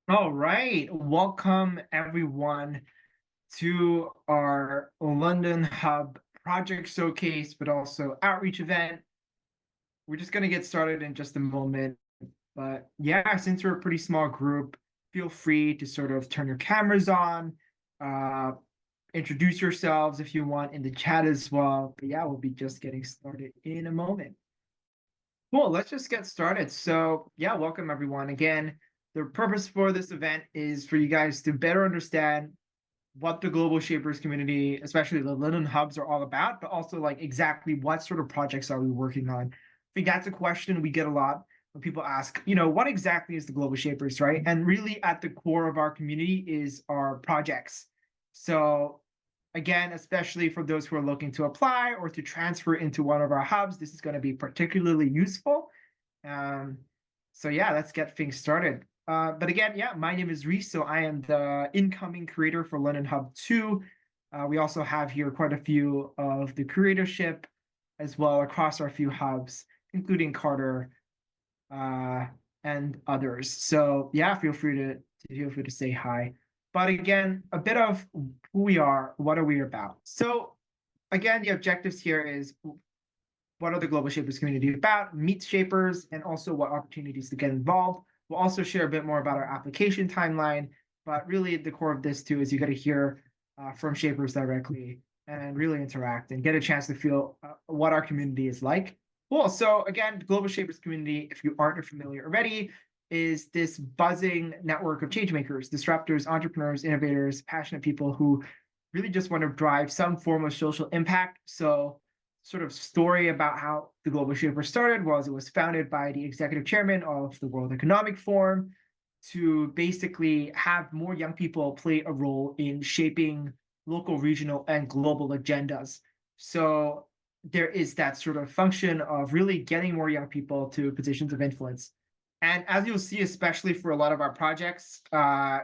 All right, welcome everyone to our London Hub project showcase, but also outreach event. We're just going to get started in just a moment. But yeah, since we're a pretty small group, feel free to sort of turn your cameras on, uh, introduce yourselves if you want in the chat as well. But yeah, we'll be just getting started in a moment. Cool, let's just get started. So, yeah, welcome everyone. Again, the purpose for this event is for you guys to better understand what the Global Shapers community, especially the London hubs, are all about, but also like exactly what sort of projects are we working on. I think that's a question we get a lot when people ask, what exactly is the Global Shapers, right? And really at the core of our community is our projects. So again, especially for those who are looking to apply or to transfer into one of our hubs, this is going to be particularly useful. Um, so yeah, let's get things started. But again, yeah, my name is Reese, so I am the incoming creator for London Hub 2. We also have here quite a few of the curatorship as well across our few hubs, including Carter uh, and others. So yeah, feel free to say hi. But again, a bit of who we are, what are we about? So again, the objectives here is what are the Global Shapers community about, meet shapers, and also what opportunities to get involved. We'll also share a bit more about our application timeline, but really the core of this too is you got to hear from shapers directly and really interact and get a chance to feel what our community is like. Cool. So again, the Global Shapers community, if you aren't familiar already, is this buzzing network of changemakers, disruptors, entrepreneurs, innovators, passionate people who really just want to drive some form of social impact. So sort of story about how the Global Shaper started was it was founded by the executive chairman of the World Economic Forum to basically have more young people play a role in shaping local, regional, and global agendas. So there is that sort of function of really getting more young people to positions of influence. And as you'll see, especially for a lot of our projects,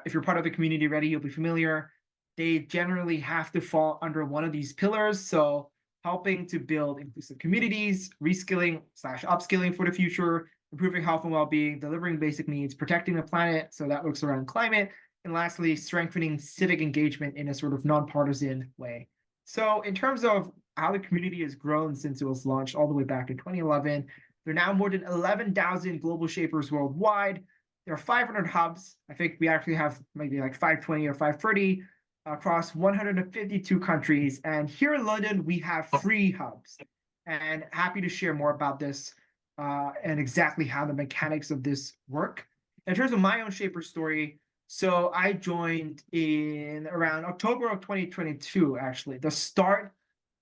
if you're part of the community already, you'll be familiar. They generally have to fall under one of these pillars. So helping to build inclusive communities, reskilling slash upskilling for the future, improving health and well-being, delivering basic needs, protecting the planet. So that looks around climate. And lastly, strengthening civic engagement in a sort of nonpartisan way. So in terms of how the community has grown since it was launched all the way back in 2011, there are now more than 11,000 global shapers worldwide. There are 500 hubs. I think we actually have maybe like 520 or 530 across 152 countries. And here in London, we have free hubs. And happy to share more about this and exactly how the mechanics of this work. In terms of my own Shaper story, so I joined in around October of 2022, actually, the start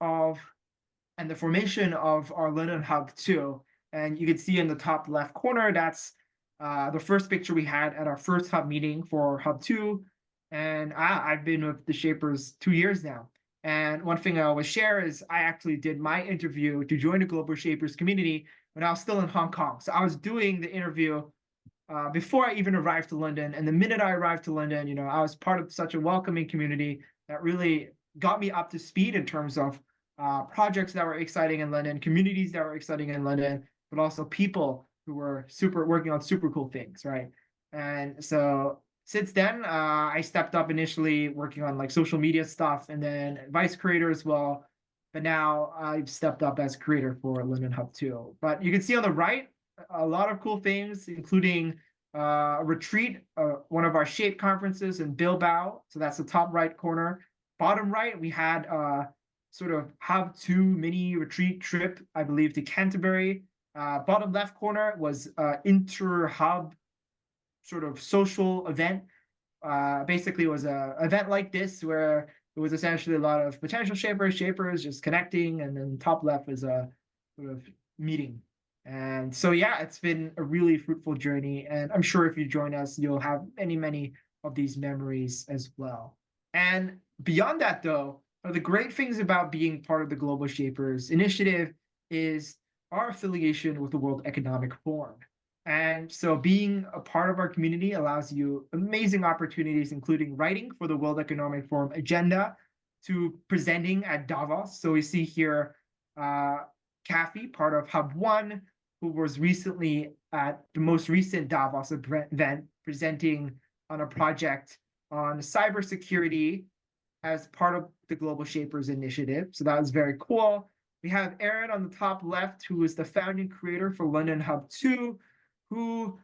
of and the formation of our London Hub 2. And you can see in the top left corner, that's the first picture we had at our first hub meeting for Hub 2. And I've been with the Shapers 2 years now. And one thing I always share is I actually did my interview to join the Global Shapers community when I was still in Hong Kong. So I was doing the interview before I even arrived to London. And the minute I arrived to London, I was part of such a welcoming community that really got me up to speed in terms of projects that were exciting in London, communities that were exciting in London, but also people who were super working on super cool things, right? And so since then, I stepped up initially working on like social media stuff and then vice creator as well. But now I've stepped up as creator for London Hub 2. But you can see on the right, a lot of cool things, including a retreat, one of our Shape conferences in Bilbao. So that's the top right corner. Bottom right, we had sort of Hub 2 mini retreat trip, I believe, to Canterbury. Bottom left corner was inter-hub sort of social event. Basically, it was an event like this where it was essentially a lot of potential shapers just connecting, and then top left was a sort of meeting. And so, yeah, it's been a really fruitful journey. And I'm sure if you join us, you'll have many, many of these memories as well. And beyond that, though, one of the great things about being part of the Global Shapers Initiative is our affiliation with the World Economic Forum. And so being a part of our community allows you amazing opportunities, including writing for the World Economic Forum agenda to presenting at Davos. So we see here Kathy, part of Hub 1, who was recently at the most recent Davos event presenting on a project on cybersecurity as part of the Global Shapers Initiative. So that was very cool. We have Aaron on the top left, who is the founding creator for London Hub 2, who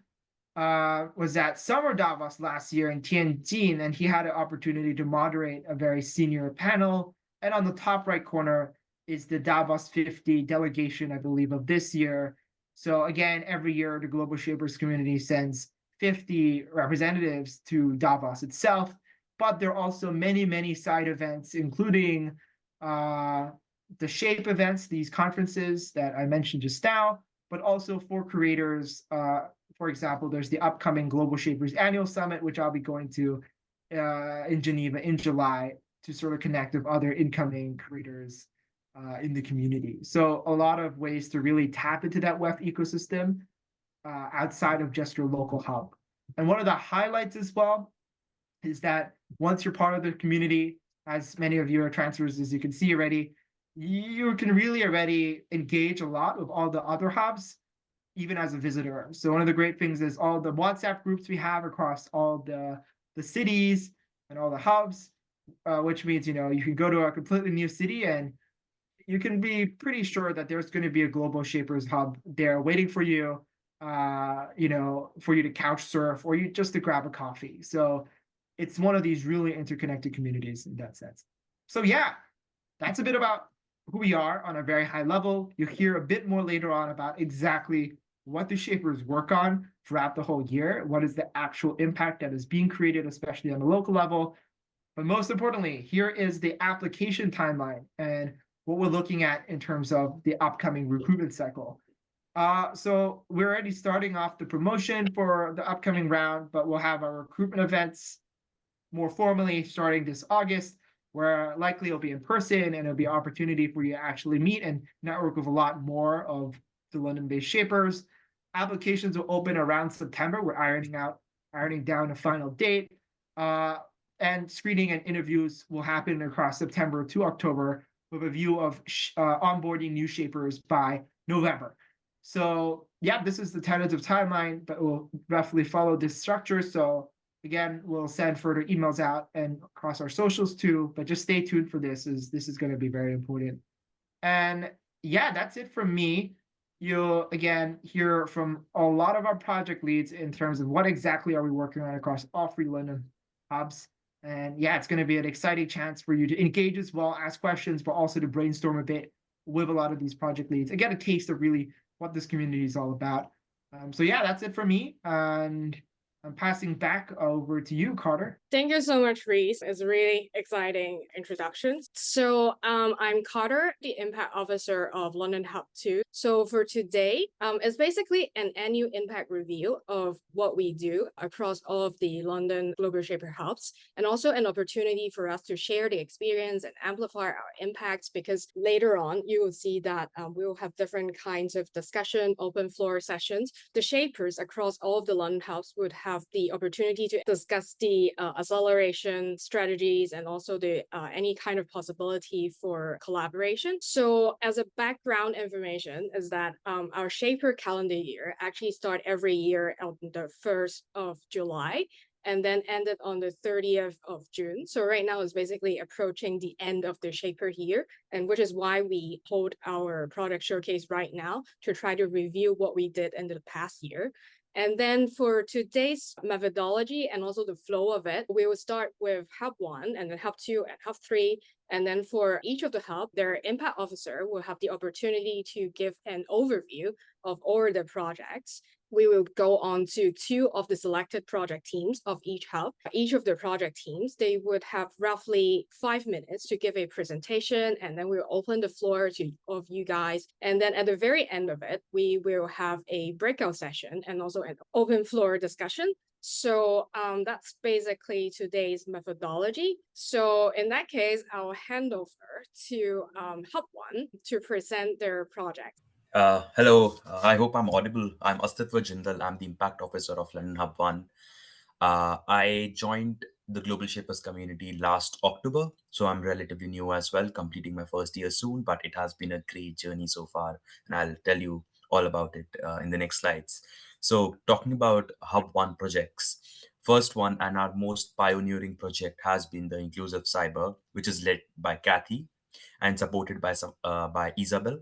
was at Summer Davos last year in Tianjin, and he had an opportunity to moderate a very senior panel. And on the top right corner is the Davos 50 delegation, I believe, of this year. So again, every year the Global Shapers community sends 50 representatives to Davos itself, but there are also many, many side events, including the Shape events, these conferences that I mentioned just now, but also for creators. For example, there's the upcoming Global Shapers Annual Summit, which I'll be going to in Geneva in July to sort of connect with other incoming creators in the community. So a lot of ways to really tap into that WEF ecosystem outside of just your local hub. And one of the highlights as well is that once you're part of the community, as many of you are transfers, as you can see already, you can really already engage a lot with all the other hubs, even as a visitor. So one of the great things is all the WhatsApp groups we have across all the cities and all the hubs, which means, you can go to a completely new city and you can be pretty sure that there's going to be a Global Shapers hub there waiting for you, for you to couch surf or you just to grab a coffee. So it's one of these really interconnected communities in that sense. So yeah, that's a bit about who we are on a very high level. You'll hear a bit more later on about exactly what do shapers work on throughout the whole year, what is the actual impact that is being created, especially on the local level. But most importantly, here is the application timeline and what we're looking at in terms of the upcoming recruitment cycle. So we're already starting off the promotion for the upcoming round, but we'll have our recruitment events more formally starting this August, where likely it'll be in person and it'll be an opportunity for you to actually meet and network with a lot more of the London-based shapers. Applications will open around September. We're ironing down a final date. And screening and interviews will happen across September to October with a view of onboarding new shapers by November. So yeah, this is the tentative timeline, but we'll roughly follow this structure. So again, we'll send further emails out and across our socials too, but just stay tuned for this, as this is going to be very important. And yeah, that's it from me. You'll again hear from a lot of our project leads in terms of what exactly are we working on across all 3 London hubs. And yeah, it's going to be an exciting chance for you to engage as well, ask questions, but also to brainstorm a bit with a lot of these project leads and get a taste of really what this community is all about. So yeah, that's it for me. And I'm passing back over to you, Carter. Thank you so much, Reese. It's a really exciting introduction. So I'm Carter, the Impact Officer of London Hub 2. So for today, it's basically an annual impact review of what we do across all of the London Global Shaper hubs, and also an opportunity for us to share the experience and amplify our impacts, because later on, you will see that we will have different kinds of discussion, open floor sessions. The shapers across all of the London hubs would have the opportunity to discuss the acceleration strategies and also the any kind of possibility for collaboration. So as a background information is that our shaper calendar year actually start every year on the 1st of July and then ended on the 30th of June. So right now it's basically approaching the end of the shaper year, and which is why we hold our product showcase right now to try to review what we did in the past year. And then for today's methodology and also the flow of it, we will start with Hub 1 and then Hub 2 and Hub 3. And then for each of the hub, their impact officer will have the opportunity to give an overview of all the projects. We will go on to 2 of the selected project teams of each hub. Each of the project teams, they would have roughly 5 minutes to give a presentation, and then we'll open the floor to of you guys. And then at the very end of it, we will have a breakout session and also an open floor discussion. So that's basically today's methodology. So in that case, I'll hand over to Hub 1 to present their project. Hello, I hope I'm audible. I'm Astitva Jindal. I'm the Impact Officer of London Hub 1. I joined the Global Shapers community last October, so I'm relatively new as well, completing my first year soon, but it has been a great journey so far, and I'll tell you all about it in the next slides. So talking about Hub 1 projects, First one and our most pioneering project has been the Inclusive Cyber, which is led by Kathy and supported by Isabel.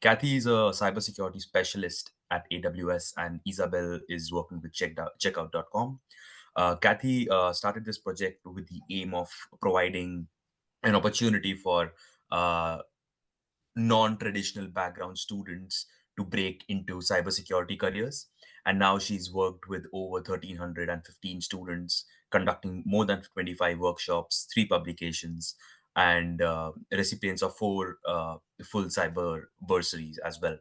Kathy is a cybersecurity specialist at AWS, and Isabel is working with checkout.com. Kathy started this project with the aim of providing an opportunity for uh, non-traditional background students to break into cybersecurity careers. And now she's worked with over 1,315 students, conducting more than 25 workshops, 3 publications, and recipients of 4 full cyber bursaries as well.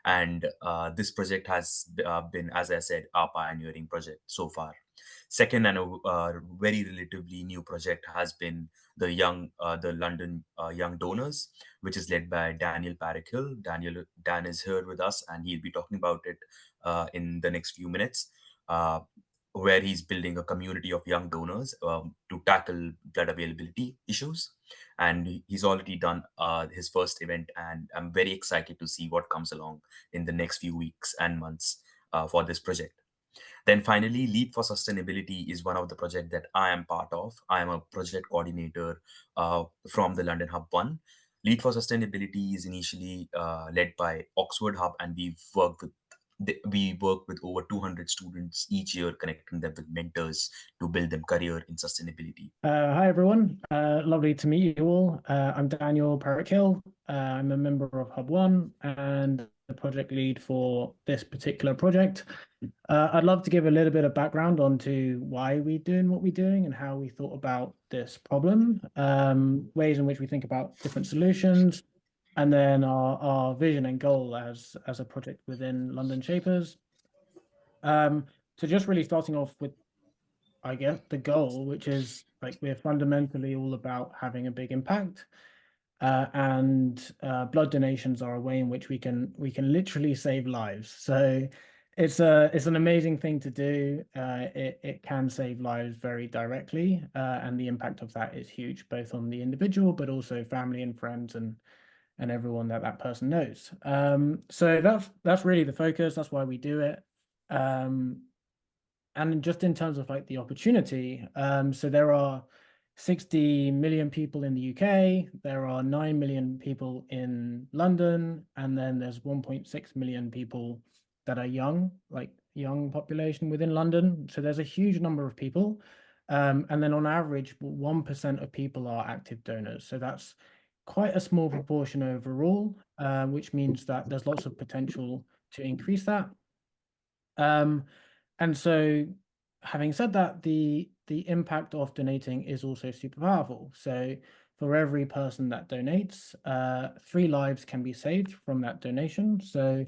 And this project has been, as I said, our pioneering project so far. Second, and a very relatively new project has been the London Young Donors, which is led by Daniel Parekh-Hill. Dan is here with us, and he'll be talking about it in the next few minutes, where he's building a community of young donors to tackle blood availability issues. And he's already done his first event, and I'm very excited to see what comes along in the next few weeks and months for this project. Then finally, Lead for Sustainability is one of the projects that I am part of. I am a project coordinator from the London Hub 1. Lead for Sustainability is initially led by Oxford Hub, and we work with over 200 students each year, connecting them with mentors to build them career in sustainability. Hi, everyone. Lovely to meet you all. I'm Daniel Parekh-Hill. I'm a member of Hub 1 and the project lead for this particular project. I'd love to give a little bit of background onto why we're doing what we're doing and how we thought about this problem, ways in which we think about different solutions, and then our vision and goal as a project within London Shapers. So just really starting off with, I guess, the goal, which is like we're fundamentally all about having a big impact, and blood donations are a way in which we can literally save lives. So it's an amazing thing to do. It can save lives very directly, and the impact of that is huge, both on the individual, but also family and friends and everyone that person knows. So that's really the focus. That's why we do it. And just in terms of like the opportunity, so there are 60 million people in the UK, there are 9 million people in London, and then there's 1.6 million people that are young population within London. So there's a huge number of people. And then on average, 1% of people are active donors. So that's quite a small proportion overall, which means that there's lots of potential to increase that. And so having said that, the impact of donating is also super powerful. So for every person that donates, 3 lives can be saved from that donation. So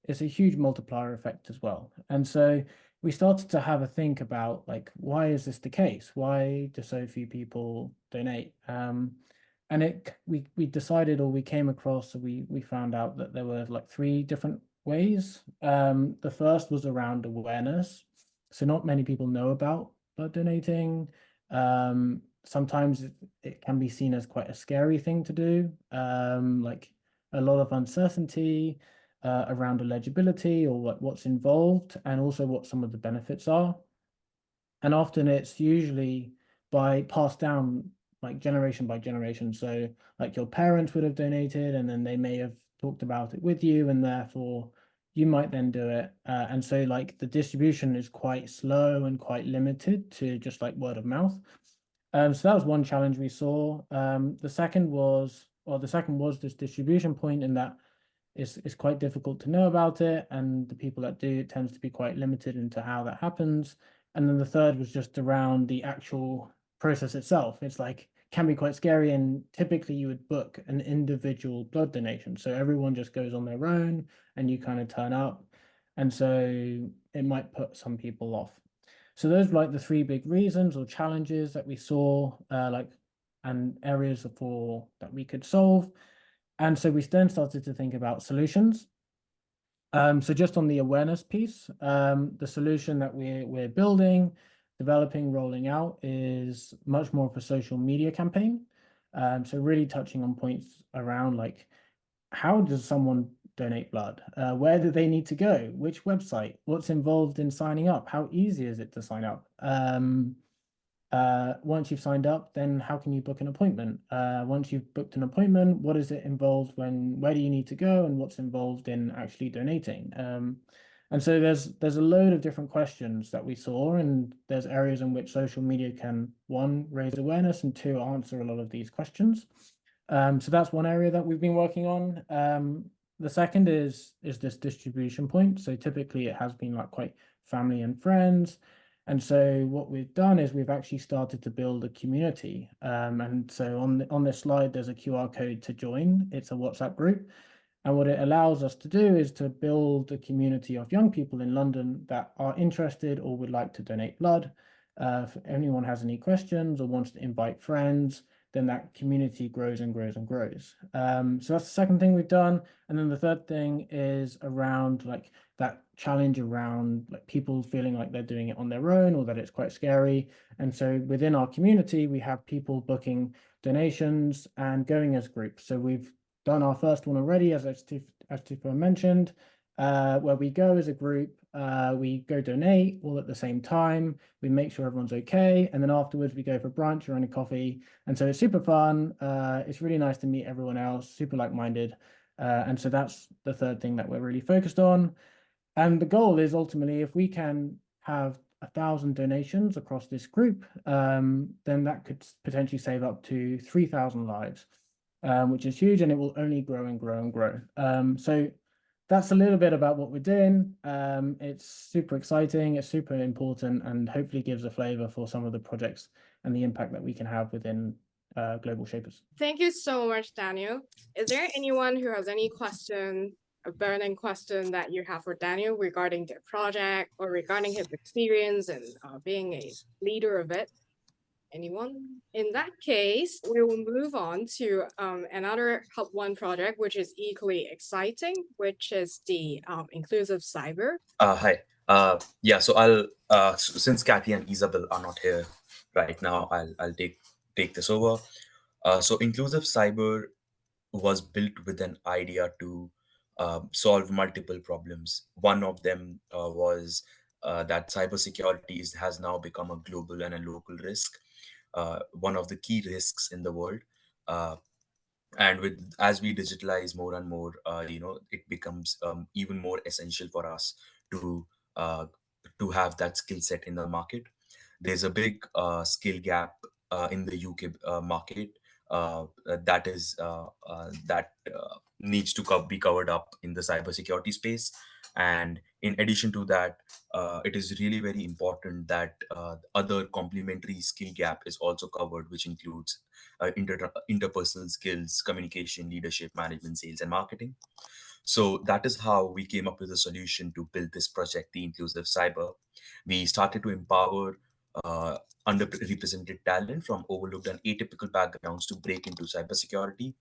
it's a huge multiplier effect as well. And so we started to have a think about like, why is this the case? Why do so few people donate? And we decided, or we came across, we found out that there were like 3 different ways. The first was around awareness. So not many people know about blood donating. Sometimes it can be seen as quite a scary thing to do, like a lot of uncertainty around eligibility or what's involved, and also what some of the benefits are. And often it's usually passed down like generation by generation. So like your parents would have donated, and then they may have talked about it with you, and therefore you might then do it. And so like the distribution is quite slow and quite limited to just like word of mouth. So that was one challenge we saw. The second was this distribution point, in that it's quite difficult to know about it, and the people that do, it tends to be quite limited into how that happens. And then the third was just around the actual process itself. It's like can be quite scary, and typically you would book an individual blood donation, so everyone just goes on their own and you kind of turn up, and so it might put some people off. So those were like the 3 big reasons or challenges that we saw, and areas that we could solve. And so we then started to think about solutions. So just on the awareness piece, the solution that we're building, developing, rolling out is much more of a social media campaign. So really touching on points around like, how does someone donate blood? Where do they need to go? Which website? What's involved in signing up? How easy is it to sign up? Once you've signed up, then how can you book an appointment? Once you've booked an appointment, what is it involved where do you need to go, and what's involved in actually donating? And so there's a load of different questions that we saw, and there's areas in which social media can, one, raise awareness, and two, answer a lot of these questions. So that's one area that we've been working on. The second is this distribution point. So typically it has been like quite family and friends. And so what we've done is we've actually started to build a community. And so on this slide, there's a QR code to join. It's a WhatsApp group. And what it allows us to do is to build a community of young people in London that are interested or would like to donate blood. If anyone has any questions or wants to invite friends, then that community grows and grows and grows. So that's the second thing we've done. And then the third thing is around like that challenge around like people feeling like they're doing it on their own or that it's quite scary. And so within our community, we have people booking donations and going as groups. So we've done our first one already, as Tifa mentioned, where we go as a group, we go donate all at the same time, we make sure everyone's okay, and then afterwards we go for brunch or any coffee. And so it's super fun. It's really nice to meet everyone else, super like-minded. And so that's the third thing that we're really focused on. And the goal is ultimately, if we can have 1,000 donations across this group, then that could potentially save up to 3,000 lives. Which is huge, and it will only grow and grow and grow. So that's a little bit about what we're doing. It's super exciting, it's super important, and hopefully gives a flavor for some of the projects and the impact that we can have within Global Shapers. Thank you so much, Daniel. Is there anyone who has any question, a burning question that you have for Daniel regarding their project or regarding his experience and being a leader of it? Anyone? In that case, we will move on to another Hub One project, which is equally exciting, which is the inclusive cyber. Hi. Yeah. So since Kathy and Isabel are not here right now, I'll take this over. So inclusive cyber was built with an idea to solve multiple problems. One of them was that cybersecurity has now become a global and a local risk, one of the key risks in the world. Uh, and as we digitalize more and more, it becomes even more essential for us to uh, to have that skill set in the market. There's a big skill gap in the UK market that needs to be covered up in the cybersecurity space. And in addition to that, it is really very important that other complementary skill gap is also covered, which includes interpersonal skills, communication, leadership, management, sales, and marketing. So that is how we came up with a solution to build this project, the Inclusive Cyber. We started to empower uh, underrepresented talent from overlooked and atypical backgrounds to break into cybersecurity.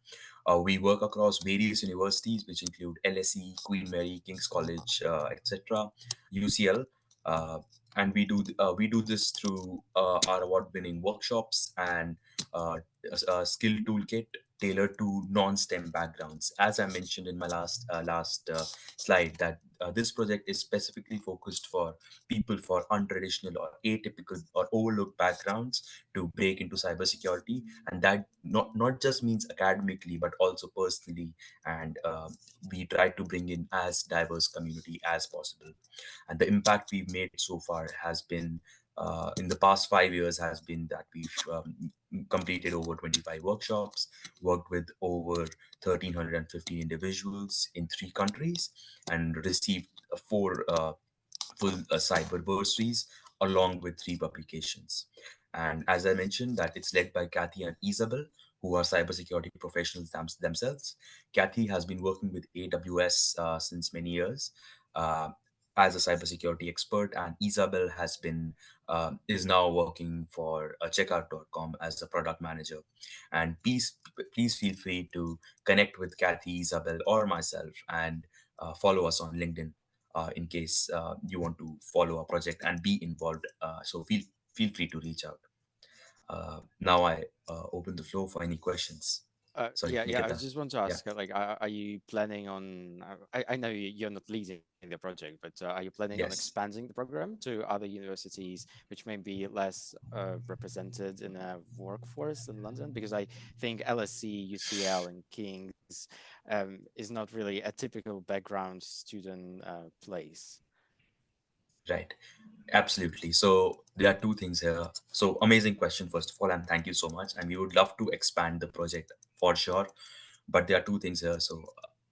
We work across various universities, which include LSE, Queen Mary, King's College, etc., UCL. Uh, and we do this through our award-winning workshops and a skill toolkit tailored to non-STEM backgrounds. As I mentioned in my last slide, that this project is specifically focused for people for untraditional or atypical or overlooked backgrounds to break into cybersecurity, and that not just means academically but also personally. And we try to bring in as diverse community as possible. And the impact we've made so far has been in the past 5 years has been that we've completed over 25 workshops, worked with over 1,350 individuals in 3 countries, and received four full cyber bursaries along with 3 publications. And as I mentioned, that it's led by Kathy and Isabel, who are cybersecurity professionals themselves. Kathy has been working with AWS since many years uh, as a cybersecurity expert, and Isabel is now working for checkout.com as a product manager. And please feel free to connect with Kathy, Isabel, or myself, and follow us on LinkedIn in case you want to follow a project and be involved. So feel free to reach out. Now I open the floor for any questions. Sorry, I Nikita. just want to Yeah. ask, like, are you planning on? I know you're not leading the project, but are you planning on Yes. expanding the program to other universities which may be less represented in a workforce in London? Because I think LSE, UCL, and King's is not really a typical background student place. Right. Absolutely. So there are two things here. So amazing question, first of all, and thank you so much. And we would love to expand the project for sure. But there are two things here. So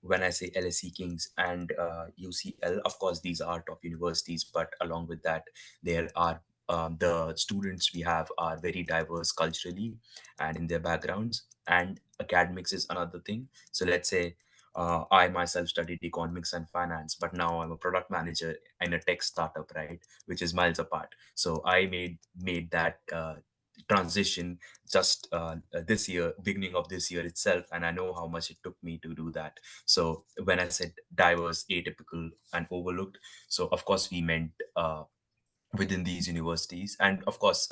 when I say LSE Kings and UCL, of course, these are top universities. But along with that, there are the students we have are very diverse culturally and in their backgrounds. And academics is another thing. So let's say I myself studied economics and finance, but now I'm a product manager in a tech startup, right? Which is miles apart. So I made that transition just this year, beginning of this year itself, and I know how much it took me to do that. So when I said diverse, atypical, and overlooked, so of course we meant within these universities, and of course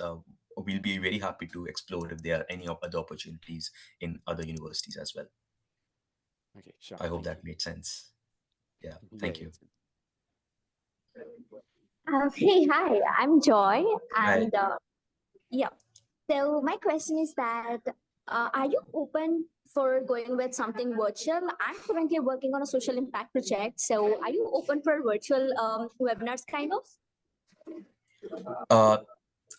we'll be very happy to explore if there are any other opportunities in other universities as well. Okay, sure. I hope Thank that you. made sense. Yeah, Yeah, thank you. Hey, hi, I'm Joy, Hi. and yeah. So my question is that are you open for going with something virtual? I'm currently working on a social impact project. So are you open for virtual webinars, kind of? Uh,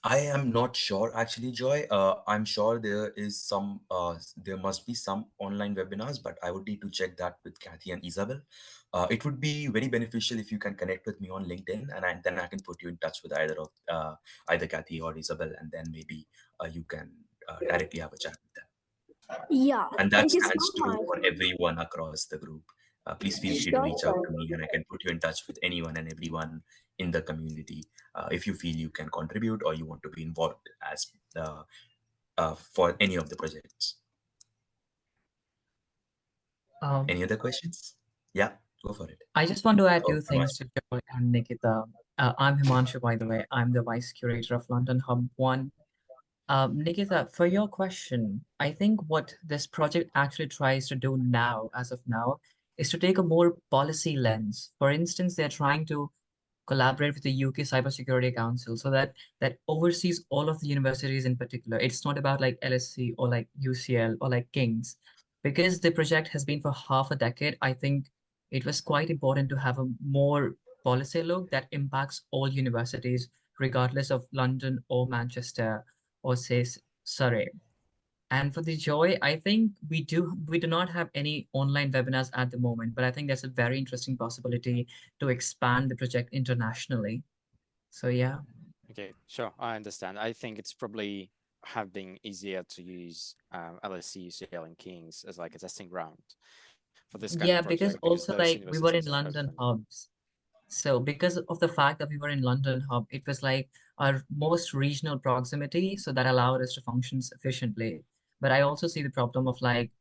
I am not sure actually, Joy. I'm sure there must be some online webinars, but I would need to check that with Kathy and Isabel. It would be very beneficial if you can connect with me on LinkedIn, and then I can put you in touch with either Kathy or Isabel, and then maybe you can directly have a chat with them. Yeah. And that Thank you so stands true much. for everyone across the group. Please feel free to Sure, reach out sir. to me, and I can put you in touch with anyone and everyone in the community if you feel you can contribute or you want to be involved as for any of the projects. Um, Any other questions? Yeah, go for it. I just want to add Oh, two things to Joy and Nikita. I'm Himanshu, by the way. I'm the Vice Curator of London Hub 1. Nikita, for your question, I think what this project actually tries to do now, as of now, is to take a more policy lens. For instance, they're trying to collaborate with the UK Cybersecurity Council so that oversees all of the universities in particular. It's not about like LSC or like UCL or like King's. Because the project has been for half a decade, I think it was quite important to have a more policy look that impacts all universities, regardless of London or Manchester or say Surrey. And for the Joy, I think we do not have any online webinars at the moment, but I think that's a very interesting possibility to expand the project internationally. So yeah. Okay, sure. I understand. I think it's probably have been easier to use LSE, UCL, and King's as like a testing ground for this kind of Yeah, because project because also those like we were in universities have. London hubs. So because of the fact that we were in London hub, it was like our most regional proximity, so that allowed us to function efficiently. But I also see the problem of like,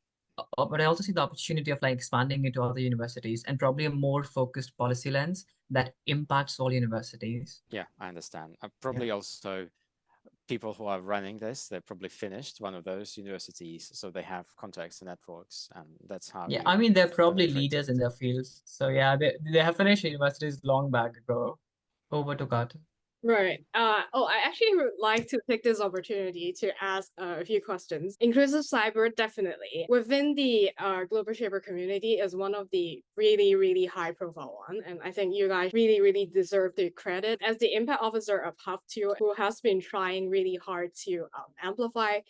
but I also see the opportunity of like expanding into other universities and probably a more focused policy lens that impacts all universities. Yeah, I understand. Probably also people who are running this, they're probably finished one of those universities, so they have contacts and networks, and that's how Yeah, you I mean, they're probably penetrate leaders it. in their fields. So yeah, they have finished universities long back ago. Over to Carter. Right. I actually would like to take this opportunity to ask a few questions. Inclusive cyber, definitely. Within the Global Shaper community is one of the really, really high profile one. And I think you guys really, really deserve the credit. As the impact officer of Hub 2, who has been trying really hard to amplify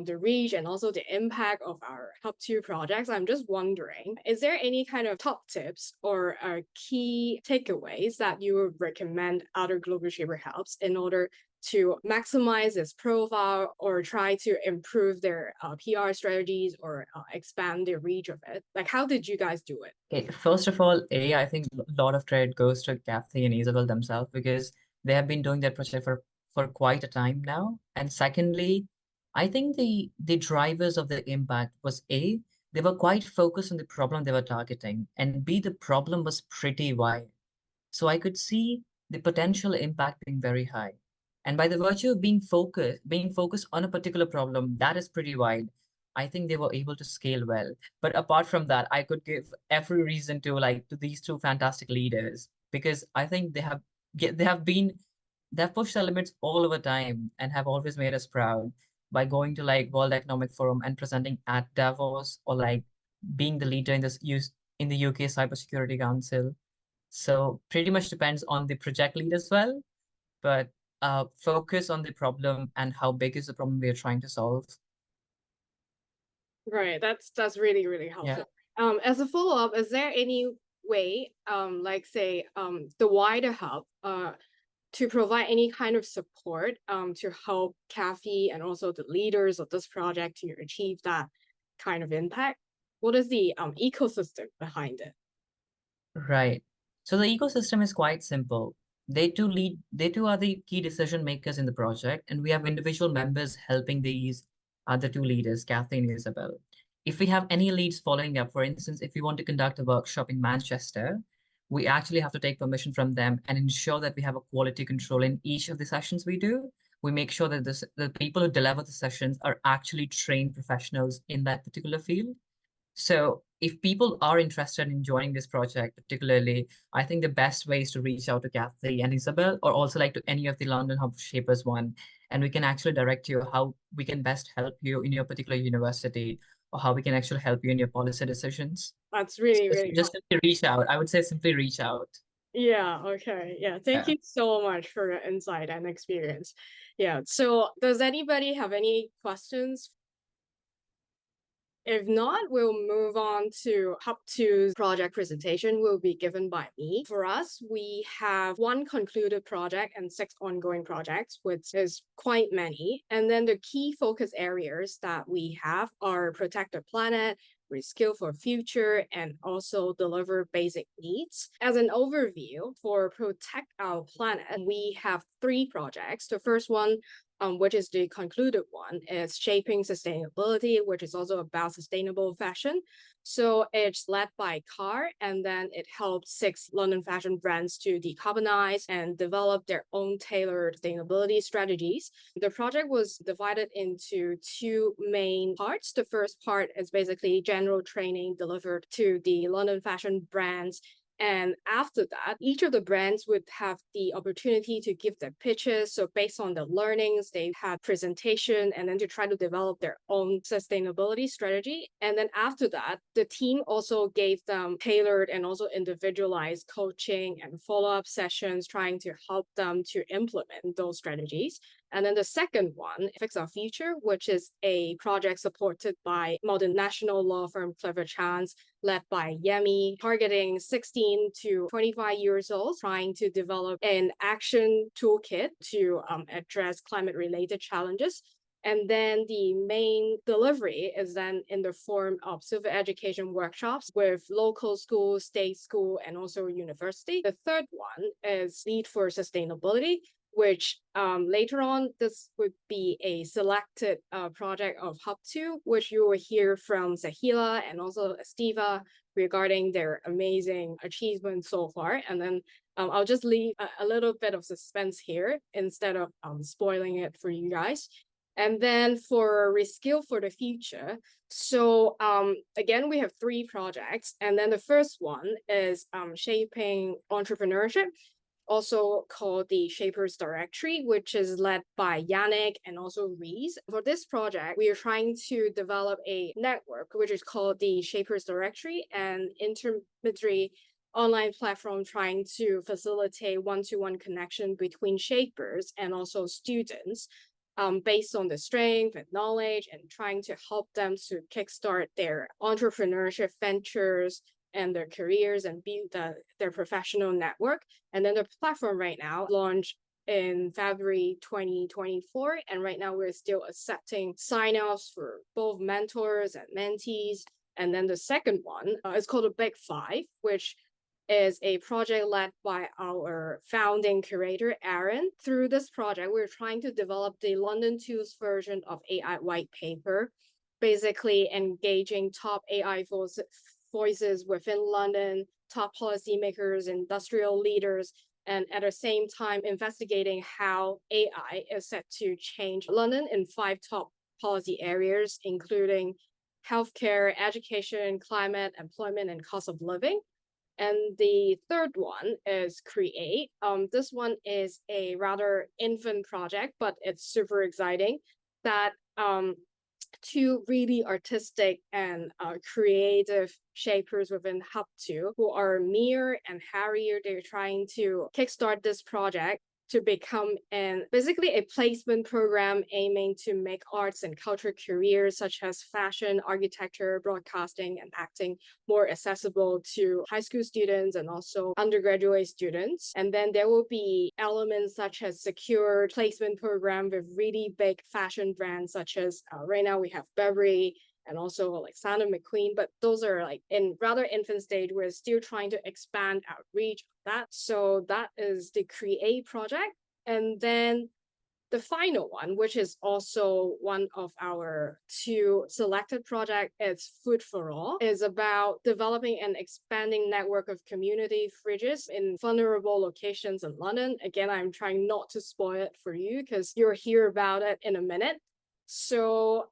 the reach and also the impact of our Hub 2 projects, I'm just wondering, is there any kind of top tips or key takeaways that you would recommend other Global Shaper Hubs in order to maximize its profile or try to improve their PR strategies or expand the reach of it? Like, how did you guys do it? Okay, first of all, I think a lot of credit goes to Kathy and Isabel themselves because they have been doing that project for quite a time now. And secondly, I think the drivers of the impact was A, they were quite focused on the problem they were targeting, and B, the problem was pretty wide. So I could see the potential impact being very high. And by the virtue of being focused on a particular problem, that is pretty wide. I think they were able to scale well. But apart from that, I could give every reason to these two fantastic leaders, because I think they've pushed the limits all over time and have always made us proud by going to like World Economic Forum and presenting at Davos, or like being the leader in in the UK Cybersecurity Council. So pretty much depends on the project lead as well, but focus on the problem and how big is the problem we are trying to solve. Right, that's really, really helpful. As a follow-up, is there any way, like say, the wider hub, to provide any kind of support, to help Kathy and also the leaders of this project to achieve that kind of impact? What is the ecosystem behind it? Right. So the ecosystem is quite simple. They two are the key decision makers in the project, and we have individual members helping these other two leaders, Kathy and Isabel. If we have any leads following up, for instance, if we want to conduct a workshop in Manchester, we actually have to take permission from them and ensure that we have a quality control in each of the sessions we do. We make sure that the people who deliver the sessions are actually trained professionals in that particular field. So if people are interested in joining this project, particularly, I think the best way is to reach out to Kathy and Isabel, or also like to any of the London Hub Shapers one, and we can actually direct you how we can best help you in your particular university, or how we can actually help you in your policy decisions. That's really, So really just simply reach out. I would say simply reach out. Yeah, okay. Yeah, thank you so much for your insight and experience. Yeah, so does anybody have any questions? If not, we'll move on to Hub 2's project presentation will be given by me. For us, we have 1 concluded project and 6 ongoing projects, which is quite many. And then the key focus areas that we have are protect the planet, reskill for future, and also deliver basic needs. As an overview, for protect our planet, we have 3 projects. The first one, which is the concluded one, is shaping sustainability, which is also about sustainable fashion. So it's led by CAR, and then it helps 6 London fashion brands to decarbonize and develop their own tailored sustainability strategies. The project was divided into 2 main parts. The first part is basically general training delivered to the London fashion brands. And after that, each of the brands would have the opportunity to give their pitches. So based on the learnings, they had presentation and then to try to develop their own sustainability strategy. And then after that, the team also gave them tailored and also individualized coaching and follow-up sessions, trying to help them to implement those strategies. And then the second one, Fix Our Future, which is a project supported by multinational law firm Clever Chance, led by Yemi, targeting 16 to 25 years old, trying to develop an action toolkit to address climate-related challenges. And then the main delivery is then in the form of civil education workshops with local schools, state school, and also university. The third one is Lead for Sustainability, which later on, this would be a selected project of Hub 2, which you will hear from Zahila and also Estiva regarding their amazing achievements so far. And then I'll just leave a little bit of suspense here instead of spoiling it for you guys. And then for Reskill for the Future, so again, we have 3 projects. And then the first one is Shaping Entrepreneurship, also called the Shapers Directory, which is led by Yannick and also Reese. For this project, we are trying to develop a network, which is called the Shapers Directory, an intermediary online platform trying to facilitate one-to-one connection between shapers and also students, based on the strength and knowledge, and trying to help them to kickstart their entrepreneurship ventures and their careers and build their professional network. And then the platform right now launched in February 2024. And right now we're still accepting sign-ups for both mentors and mentees. And then the second one is called the Big 5, which is a project led by our founding curator, Aaron. Through this project, we're trying to develop the London 2's version of AI white paper, basically engaging top AI voices within London, top policymakers, industrial leaders, and at the same time investigating how AI is set to change London in 5 top policy areas, including healthcare, education, climate, employment, and cost of living. And the third one is create. This one is a rather infant project, but it's super exciting that two really artistic and creative shapers within Hub 2, who are Mir and Harrier, they're trying to kickstart this project to become basically a placement program aiming to make arts and culture careers such as fashion, architecture, broadcasting, and acting more accessible to high school students and also undergraduate students. And then there will be elements such as secure placement program with really big fashion brands such as right now we have Burberry and also Alexander McQueen, but those are like in rather infant stage. We're still trying to expand our reach of that. So that is the Create project. And then the final one, which is also one of our two selected projects, is Food for All, is about developing and expanding network of community fridges in vulnerable locations in London. Again, I'm trying not to spoil it for you because you'll hear about it in a minute. So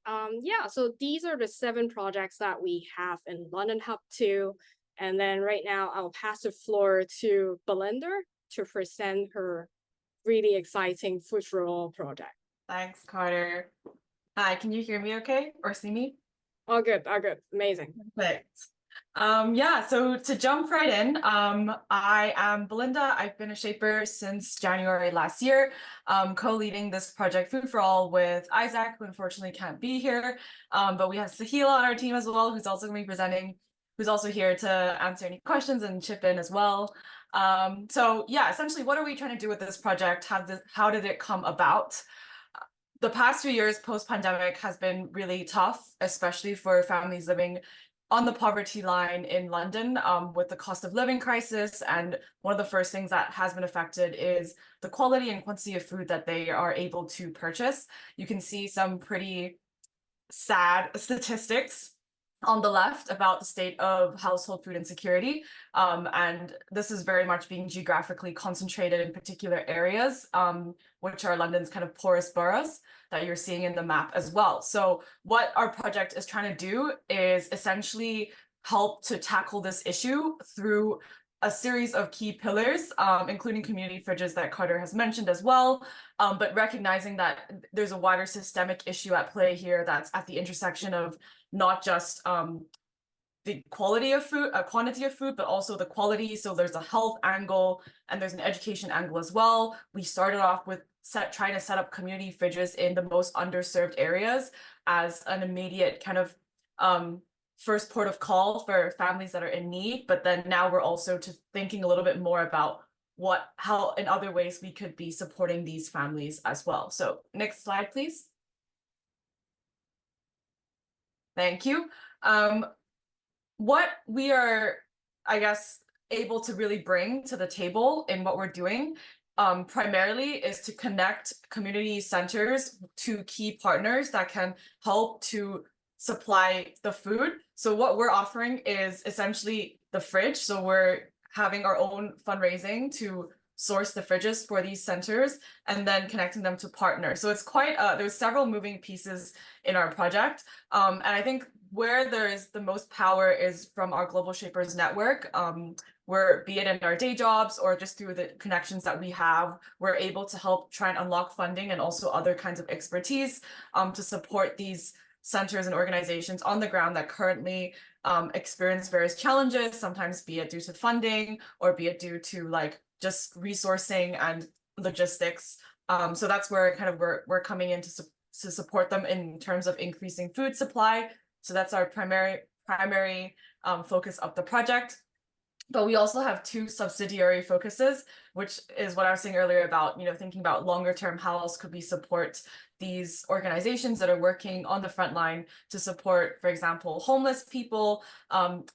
so these are the 7 projects that we have in London Hub 2. And then right now I'll pass the floor to Belinda to present her really exciting Food for All project. Thanks, Carter. Hi, can you hear me okay or see me? All good, amazing. Perfect. So to jump right in, I am Belinda. I've been a shaper since January last year, co-leading this project Food for All with Isaac, who unfortunately can't be here. But we have Sahila on our team as well, who's also going to be presenting, who's also here to answer any questions and chip in as well. Essentially, what are we trying to do with this project? How did it come about? The past few years post-pandemic has been really tough, especially for families living on the poverty line in London with the cost of living crisis. And one of the first things that has been affected is the quality and quantity of food that they are able to purchase. You can see some pretty sad statistics on the left about the state of household food insecurity. And this is very much being geographically concentrated in particular areas, which are London's kind of poorest boroughs that you're seeing in the map as well. So what our project is trying to do is essentially help to tackle this issue through a series of key pillars, including community fridges that Carter has mentioned as well, but recognizing that there's a wider systemic issue at play here that's at the intersection of not just the quality of food, quantity of food, but also the quality. So there's a health angle and there's an education angle as well. We started off with trying to set up community fridges in the most underserved areas as an immediate kind of first port of call for families that are in need. But then now we're also thinking a little bit more about how in other ways we could be supporting these families as well. So next slide, please. Thank you. What we are, I guess, able to really bring to the table in what we're doing primarily is to connect community centers to key partners that can help to supply the food. So what we're offering is essentially the fridge. So we're having our own fundraising to source the fridges for these centers and then connecting them to partners. So it's quite, there's several moving pieces in our project. And I think where there is the most power is from our Global Shapers network, where be it in our day jobs or just through the connections that we have, we're able to help try and unlock funding and also other kinds of expertise to support these centers and organizations on the ground that currently experience various challenges, sometimes be it due to funding or be it due to like just resourcing and logistics. So that's where kind of we're coming in to support them in terms of increasing food supply. So that's our primary focus of the project. But we also have 2 subsidiary focuses, which is what I was saying earlier about, thinking about longer term, how else could we support these organizations that are working on the front line to support, for example, homeless people,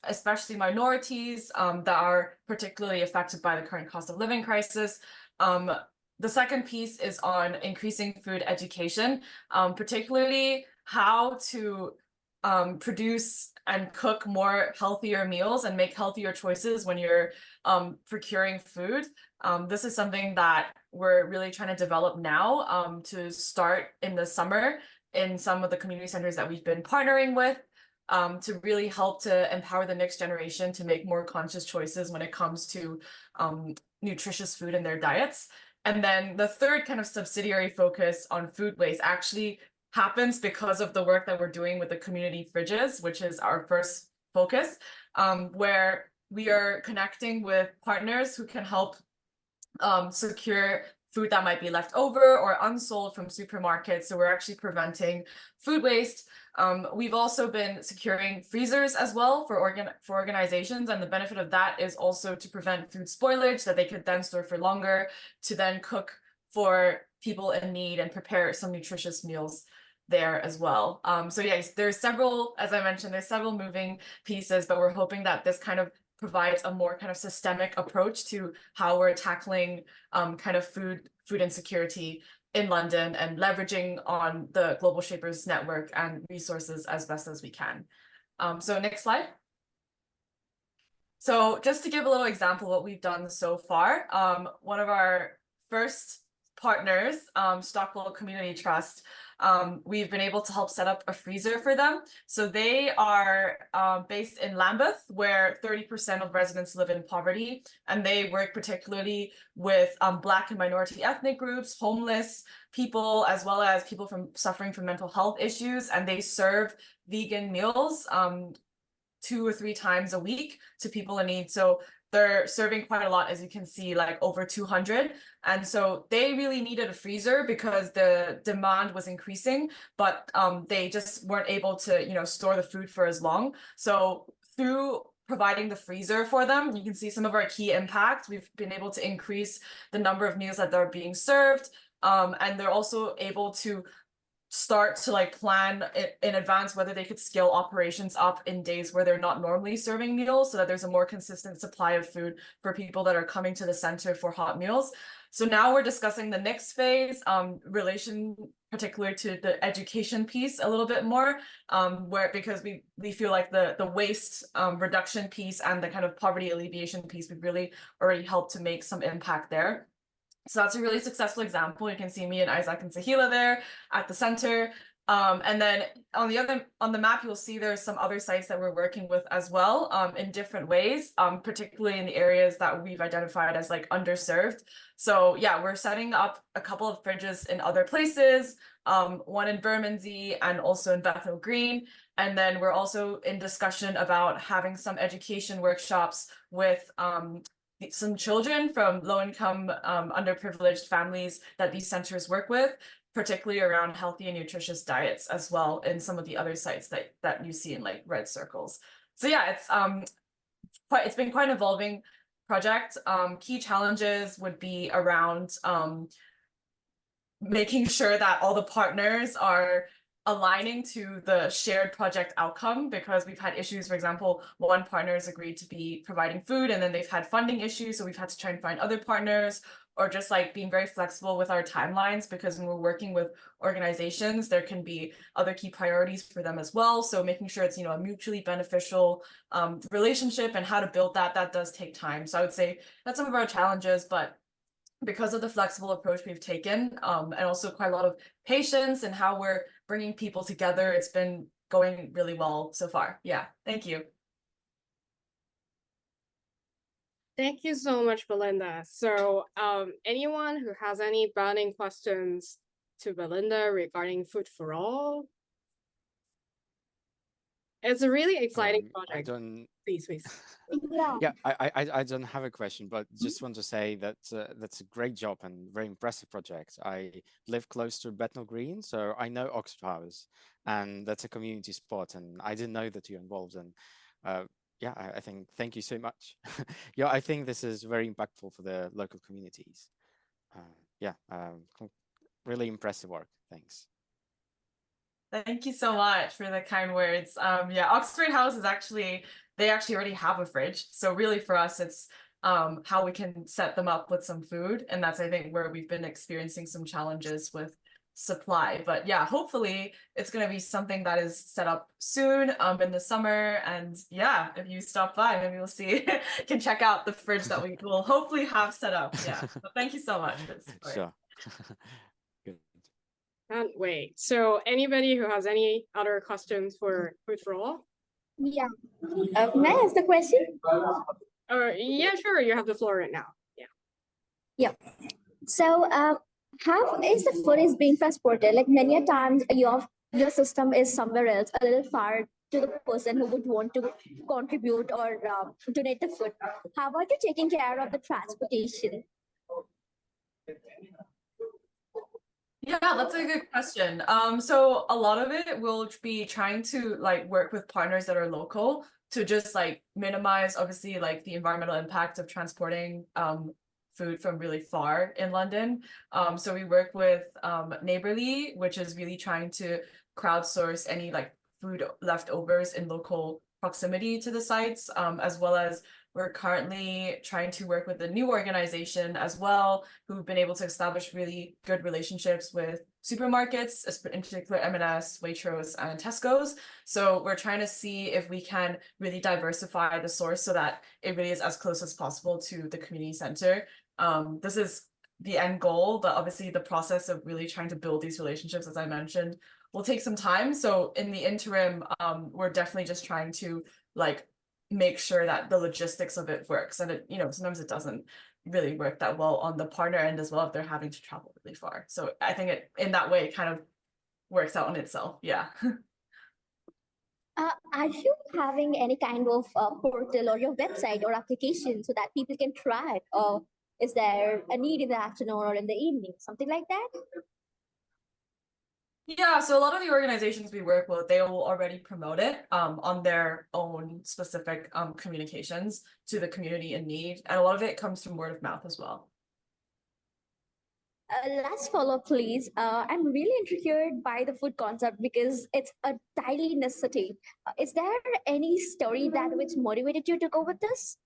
especially minorities that are particularly affected by the current cost of living crisis. The second piece is on increasing food education, particularly how to produce and cook more healthier meals and make healthier choices when you're procuring food. This is something that we're really trying to develop now to start in the summer in some of the community centers that we've been partnering with, to really help to empower the next generation to make more conscious choices when it comes to nutritious food in their diets. And then the third kind of subsidiary focus on food waste actually happens because of the work that we're doing with the community fridges, which is our first focus, where we are connecting with partners who can help secure food that might be left over or unsold from supermarkets. So we're actually preventing food waste. We've also been securing freezers as well for organizations, and the benefit of that is also to prevent food spoilage that they could then store for longer to then cook for people in need and prepare some nutritious meals there as well. So yes, there's several, as I mentioned, there's several moving pieces, but we're hoping that this kind of provides a more kind of systemic approach to how we're tackling kind of food insecurity in London and leveraging on the Global Shapers network and resources as best as we can. So next slide. So just to give a little example of what we've done so far, one of our first partners, Stockwell Community Trust, we've been able to help set up a freezer for them. So they are based in Lambeth, where 30% of residents live in poverty, and they work particularly with Black and minority ethnic groups, homeless people, as well as people suffering from mental health issues, and they serve vegan meals 2 or 3 times a week to people in need. So they're serving quite a lot, as you can see, like over 200. And so they really needed a freezer because the demand was increasing, but they just weren't able to, store the food for as long. So through providing the freezer for them, you can see some of our key impact. We've been able to increase the number of meals that they're being served. And they're also able to start to plan in advance whether they could scale operations up in days where they're not normally serving meals, so that there's a more consistent supply of food for people that are coming to the center for hot meals. So now we're discussing the next phase, relation particular to the education piece a little bit more, because we feel like the waste reduction piece and the kind of poverty alleviation piece, we've really already helped to make some impact there. So that's a really successful example. You can see me and Isaac and Sahila there at the center. And then on the map, you'll see there's some other sites that we're working with as well, in different ways, particularly in the areas that we've identified as underserved. So yeah, we're setting up a couple of fridges in other places, one in Bermondsey and also in Bethnal Green. And then we're also in discussion about having some education workshops with some children from low-income, underprivileged families that these centers work with, particularly around healthy and nutritious diets as well in some of the other sites that you see in red circles. So yeah, it's been quite an evolving project. Key challenges would be around making sure that all the partners are aligning to the shared project outcome, because we've had issues. For example, one partner has agreed to be providing food and then they've had funding issues, so we've had to try and find other partners, or just being very flexible with our timelines, because when we're working with organizations, there can be other key priorities for them as well. So making sure it's a mutually beneficial relationship, and how to build that does take time. So I would say that's some of our challenges, but because of the flexible approach we've taken, and also quite a lot of patience and how we're bringing people together, it's been going really well so far. Yeah, thank you. Thank you so much, Belinda. So anyone who has any burning questions to Belinda regarding Food for All? It's a really exciting project. Please. Yeah, I don't have a question, but just want to say that that's a great job and very impressive project. I live close to Bethnal Green, so I know Oxford House, and that's a community spot, and I didn't know that you're involved. And yeah, I think thank you so much. Yeah, I think this is very impactful for the local communities. Yeah, really impressive work. Thanks. Thank you so much for the kind words. Yeah, Oxford House is they actually already have a fridge. So really for us, it's how we can set them up with some food. And that's, I think, where we've been experiencing some challenges with supply. But yeah, hopefully it's going to be something that is set up soon in the summer. And yeah, if you stop by, maybe we'll see, can check out the fridge that we will hopefully have set up. Yeah, so thank you so much for the support. Sure. Good. Can't wait. So anybody who has any other questions for Food for All? Yeah. May I ask the question? Yeah, sure. You have the floor right now. Yeah. So, how is the food is being transported? Like many a times, your system is somewhere else, a little far to the person who would want to contribute or donate the food. How are you taking care of the transportation? Yeah, that's a good question. So a lot of it will be trying to like work with partners that are local to just like minimize obviously like the environmental impact of transporting food from really far in London. So we work with Neighbourly, which is really trying to crowdsource any like food leftovers in local proximity to the sites, as well as we're currently trying to work with a new organization as well, who've been able to establish really good relationships with supermarkets, in particular M&S, Waitrose, and Tesco's. So we're trying to see if we can really diversify the source so that it really is as close as possible to the community center. This is the end goal, but obviously the process of really trying to build these relationships, as I mentioned, will take some time. So in the interim, we're definitely just trying to like make sure that the logistics of it works. And it, you know, sometimes it doesn't really work that well on the partner end as well if they're having to travel really far. So I think it in that way it kind of works out on itself. Yeah. Are you having any kind of portal or your website or application so that people can track? Or is there a need in the afternoon or in the evening, something like that? Yeah, so a lot of the organizations we work with, they will already promote it on their own specific communications to the community in need. And a lot of it comes from word of mouth as well. Last follow-up, please. I'm really intrigued by the food concept because it's a daily necessity. Is there any story that which motivated you to go with this?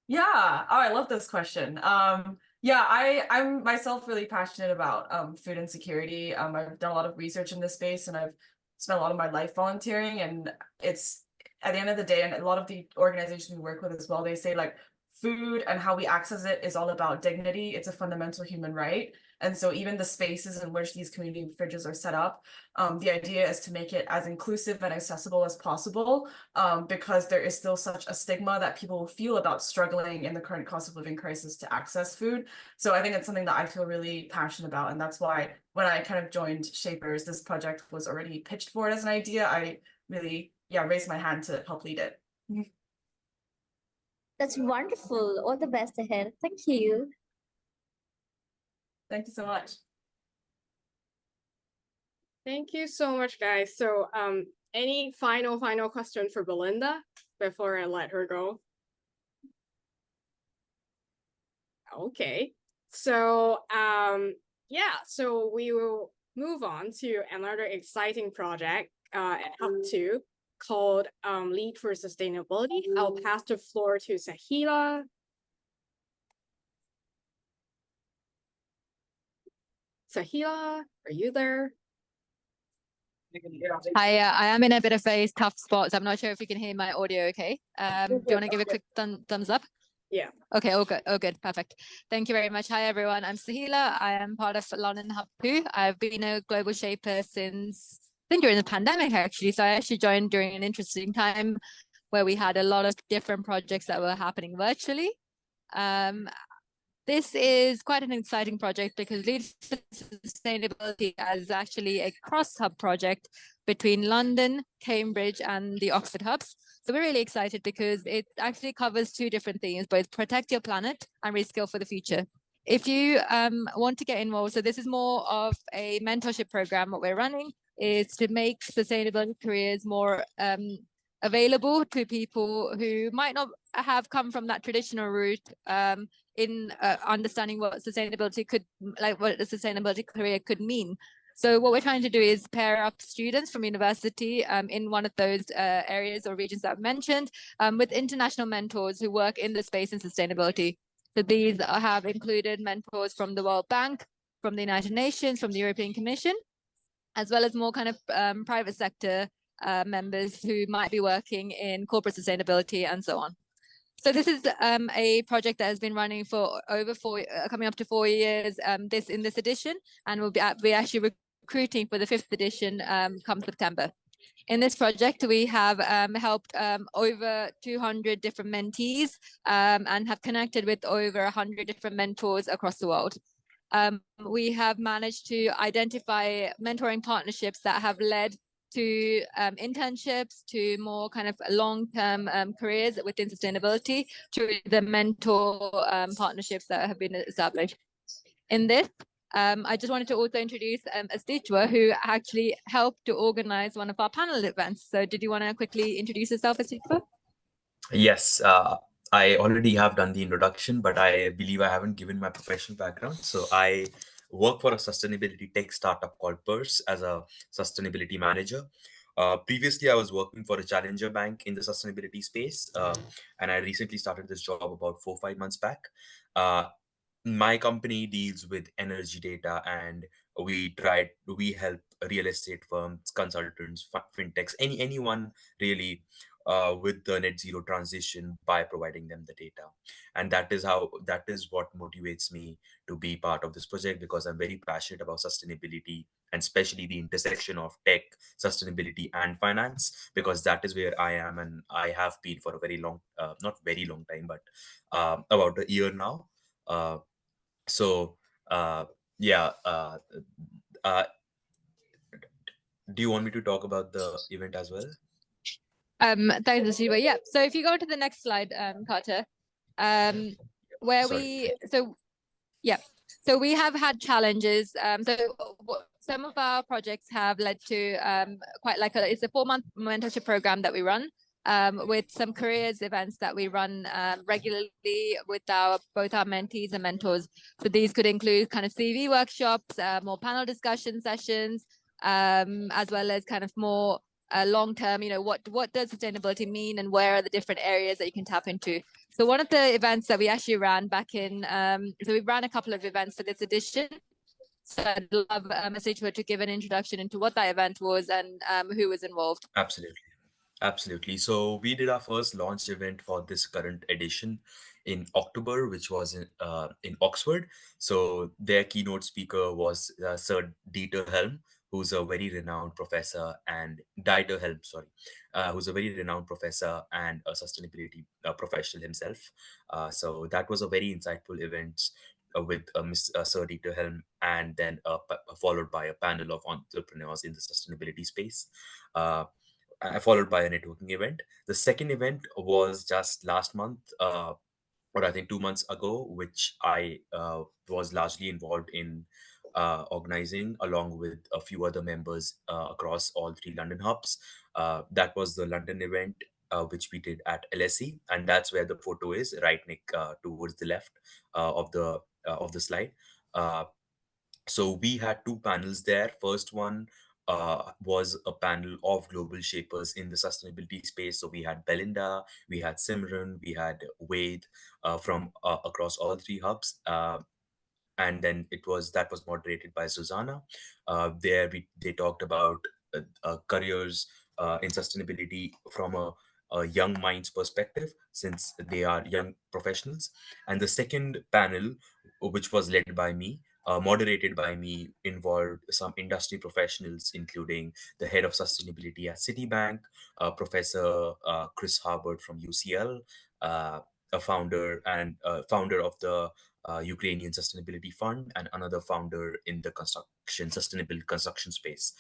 Yeah, oh, I love this question. Yeah, I'm myself really passionate about food insecurity. I've done a lot of research in this space and I've spent a lot of my life volunteering, and it's at the end of the day, and a lot of the organizations we work with as well, they say like food and how we access it is all about dignity. It's a fundamental human right. And so even the spaces in which these community fridges are set up, the idea is to make it as inclusive and accessible as possible, because there is still such a stigma that people feel about struggling in the current cost of living crisis to access food. So I think it's something that I feel really passionate about. And that's why when I kind of joined Shapers, this project was already pitched for it as an idea. I really, yeah, raised my hand to help lead it. That's wonderful. All the best ahead. Thank you. Thank you so much. Thank you so much, guys. So any final question for Belinda before I let her go? Okay. So yeah, so we will move on to another exciting project at Hub 2 called Lead for Sustainability. I'll pass the floor to Sahila. Sahila, are you there? Hi, I am in a bit of a tough spot, so I'm not sure if you can hear my audio okay. Do you want to give a quick thumbs up? Yeah. Okay, all good, perfect. Thank you very much. Hi, everyone. I'm Sahila. I am part of London Hub 2. I've been a global shaper since, I think during the pandemic, actually. So I actually joined during an interesting time where we had a lot of different projects that were happening virtually. This is quite an exciting project because Lead for Sustainability is actually a cross-hub project between London, Cambridge, and the Oxford hubs. So we're really excited because it actually covers two different things, both protect your planet and reskill for the future. If you want to get involved, so this is more of a mentorship program. What we're running is to make sustainability careers more available to people who might not have come from that traditional route in understanding what sustainability could, like what a sustainability career could mean. So what we're trying to do is pair up students from university in one of those areas or regions that I've mentioned with international mentors who work in the space in sustainability. So these have included mentors from the World Bank, from the United Nations, from the European Commission, as well as more kind of private sector members who might be working in corporate sustainability and so on. So this is a project that has been running for over coming up to 4 years in this edition, and we're actually recruiting for the 5th edition come September. In this project, we have helped over 200 different mentees and have connected with over 100 different mentors across the world. We have managed to identify mentoring partnerships that have led to internships, to more kind of long-term careers within sustainability, to the mentor partnerships that have been established. In this, I just wanted to also introduce Astitwa, who actually helped to organize one of our panel events. So did you want to quickly introduce yourself, Astitwa? Yes, I already have done the introduction, but I believe I haven't given my professional background. So I work for a sustainability tech startup called Purse as a sustainability manager. Previously, I was working for a challenger bank in the sustainability space, and I recently started this job about 4 or 5 months back. My company deals with energy data, and we help real estate firms, consultants, fintechs, anyone really with the net zero transition by providing them the data. And that is what motivates me to be part of this project, because I'm very passionate about sustainability, and especially the intersection of tech, sustainability, and finance, because that is where I am, and I have been for a very long, not very long time, but about a year now. So yeah, uh, do you want me to talk about the event as well? Thanks, Astitwa. Yeah. So if you go to the next slide, Carter, where Sorry. so we have had challenges. Some of our projects have led to quite like it's a 4-month mentorship program that we run with some careers events that we run regularly with both our mentees and mentors. So these could include kind of CV workshops, more panel discussion sessions, as well as kind of more long-term, what does sustainability mean, and where are the different areas that you can tap into. So one of the events that we actually ran back in, so we ran a couple of events for this edition. So I'd love Astitwa to give an introduction into what that event was and who was involved. Absolutely. So we did our first launch event for this current edition in October, which was in Oxford. So their keynote speaker was Sir Dieter Helm, who's a very renowned professor, and Dieter Helm, sorry, who's a very renowned professor and a sustainability professional himself. So that was a very insightful event with Sir Dieter Helm, and then followed by a panel of entrepreneurs in the sustainability space. Followed by a networking event. The second event was just last month, or I think 2 months ago, which I was largely involved in organizing along with a few other members across all 3 London hubs. That was the London event, which we did at LSE, and that's where the photo is, right, Nick, towards the left of the slide. So we had 2 panels there. First one was a panel of global shapers in the sustainability space. So we had Belinda, we had Simran, we had Wade from across all 3 hubs. And then that was moderated by Susanna. They talked about careers in sustainability from a young minds perspective, since they are young professionals. And the second panel, which was led by me, moderated by me, involved some industry professionals, including the head of sustainability at Citibank, Professor Chris Harbert from UCL, a founder of the Ukrainian Sustainability Fund, and another founder in the sustainable construction space.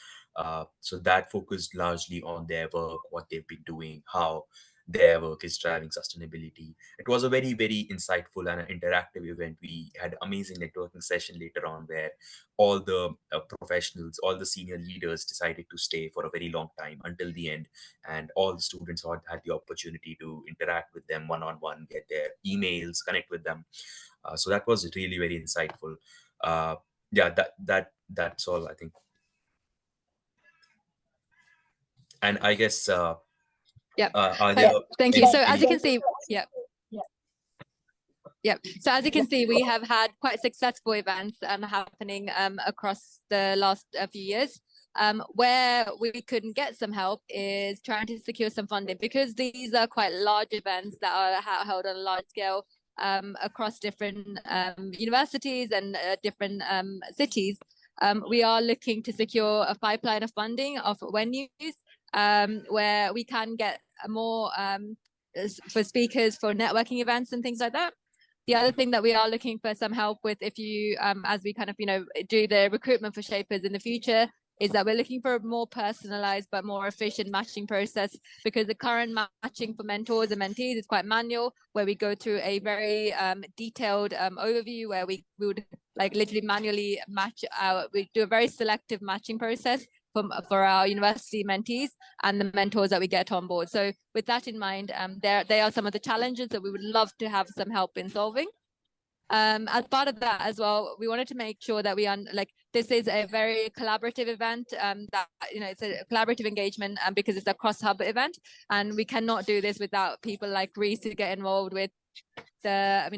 So that focused largely on their work, what they've been doing, how their work is driving sustainability. It was a very, very insightful and an interactive event. We had amazing networking session later on, where all the professionals, all the senior leaders decided to stay for a very long time until the end. And all the students had the opportunity to interact with them one-on-one, get their emails, connect with them. So that was really very insightful. Yeah, that's all, I think. And I guess thank you. So as you can see, so as you can see, we have had quite successful events happening across the last few years. Where we couldn't get some help is trying to secure some funding, because these are quite large events that are held on a large scale across different universities and different cities. We are looking to secure a pipeline of funding of venues where we can get more for speakers, for networking events and things like that. The other thing that we are looking for some help with, if you, as we kind of, do the recruitment for Shapers in the future, is that we're looking for a more personalized but more efficient matching process, because the current matching for mentors and mentees is quite manual, where we go through a very detailed overview where we would like literally manually match we do a very selective matching process for our university mentees and the mentors that we get on board. So with that in mind, they are some of the challenges that we would love to have some help in solving. As part of that as well, we wanted to make sure that this is a very collaborative event, that it's a collaborative engagement, because it's a cross-hub event, and we cannot do this without people like Reese to get involved with the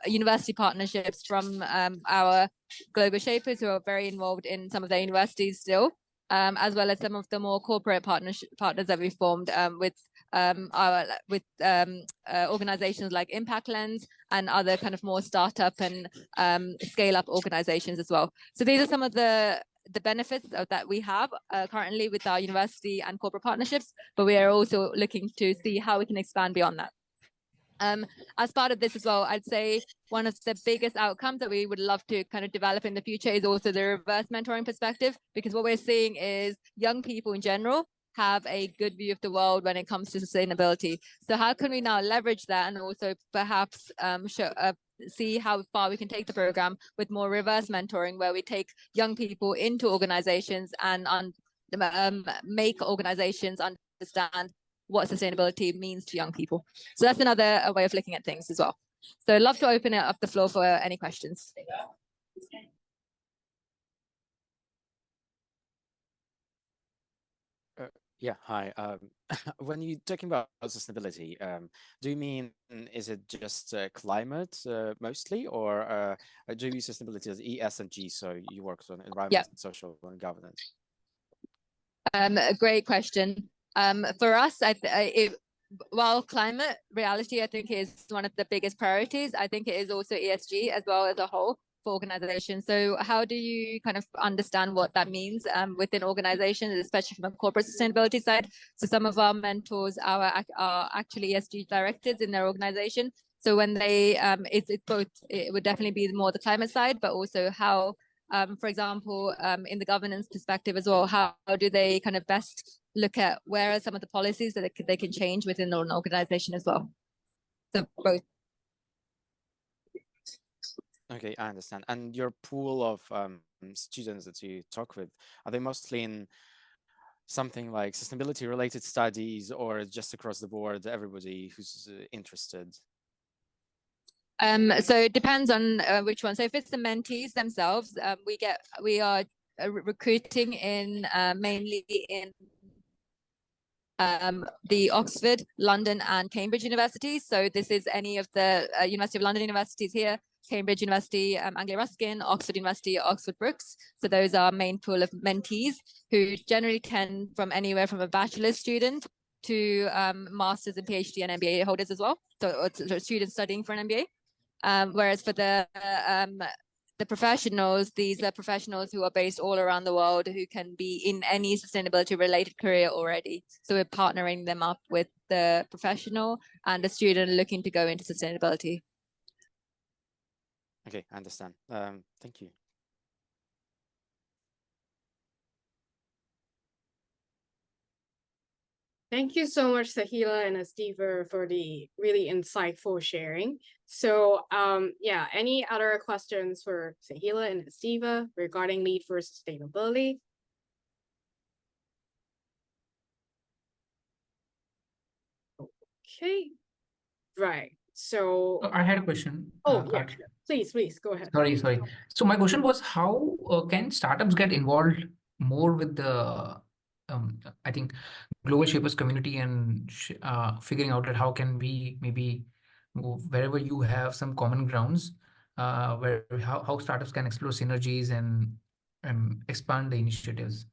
university partnerships from our global shapers who are very involved in some of their universities still, as well as some of the more corporate partners that we formed with organizations like Impact Lens and other kind of more startup and scale up organizations as well. So these are some of the benefits that we have currently with our university and corporate partnerships, but we are also looking to see how we can expand beyond that. As part of this as well, I'd say one of the biggest outcomes that we would love to kind of develop in the future is also the reverse mentoring perspective, because what we're seeing is young people in general have a good view of the world when it comes to sustainability. So how can we now leverage that and also perhaps see how far we can take the program with more reverse mentoring, where we take young people into organizations and make organizations understand what sustainability means to young people. So that's another way of looking at things as well. So I'd love to open it up the floor for any questions. Yeah, hi. When you're talking about sustainability, do you mean, is it just climate mostly, or do you use sustainability as ES and G, so you work on environment, social, and governance? A great question. For us, while climate reality, I think, is one of the biggest priorities, I think it is also ESG as well as a whole for organizations. So how do you kind of understand what that means within organizations, especially from a corporate sustainability side? So some of our mentors are actually ESG directors in their organization. So when they, it's both, it would definitely be more the climate side, but also how, for example, in the governance perspective as well, how do they kind of best look at where are some of the policies that they can change within an organization as well? So both. Okay, I understand. And your pool of students that you talk with, are they mostly in something like sustainability related studies, or just across the board, everybody who's interested? So it depends on which one. So if it's the mentees themselves, we are recruiting in mainly in the Oxford, London, and Cambridge universities. So this is any of the University of London universities here, Cambridge University, Anglia Ruskin, Oxford University, Oxford Brookes. So those are main pool of mentees, who generally tend from anywhere from a bachelor's student to master's and PhD and MBA holders as well. So students studying for an MBA. Whereas for the professionals, these are professionals who are based all around the world, who can be in any sustainability related career already. So we're partnering them up with the professional and the student looking to go into sustainability. Okay, I understand. Thank you. Thank you so much, Sahila and Estiva, for the really insightful sharing. So yeah, any other questions for Sahila and Estiva regarding Lead for Sustainability? Okay, right. So I had a question. yeah, please go ahead. Sorry. So my question was, how can startups get involved more with the, I think, global shapers community, and figuring out that how can we maybe move wherever you have some common grounds, where how startups can explore synergies and expand the initiatives?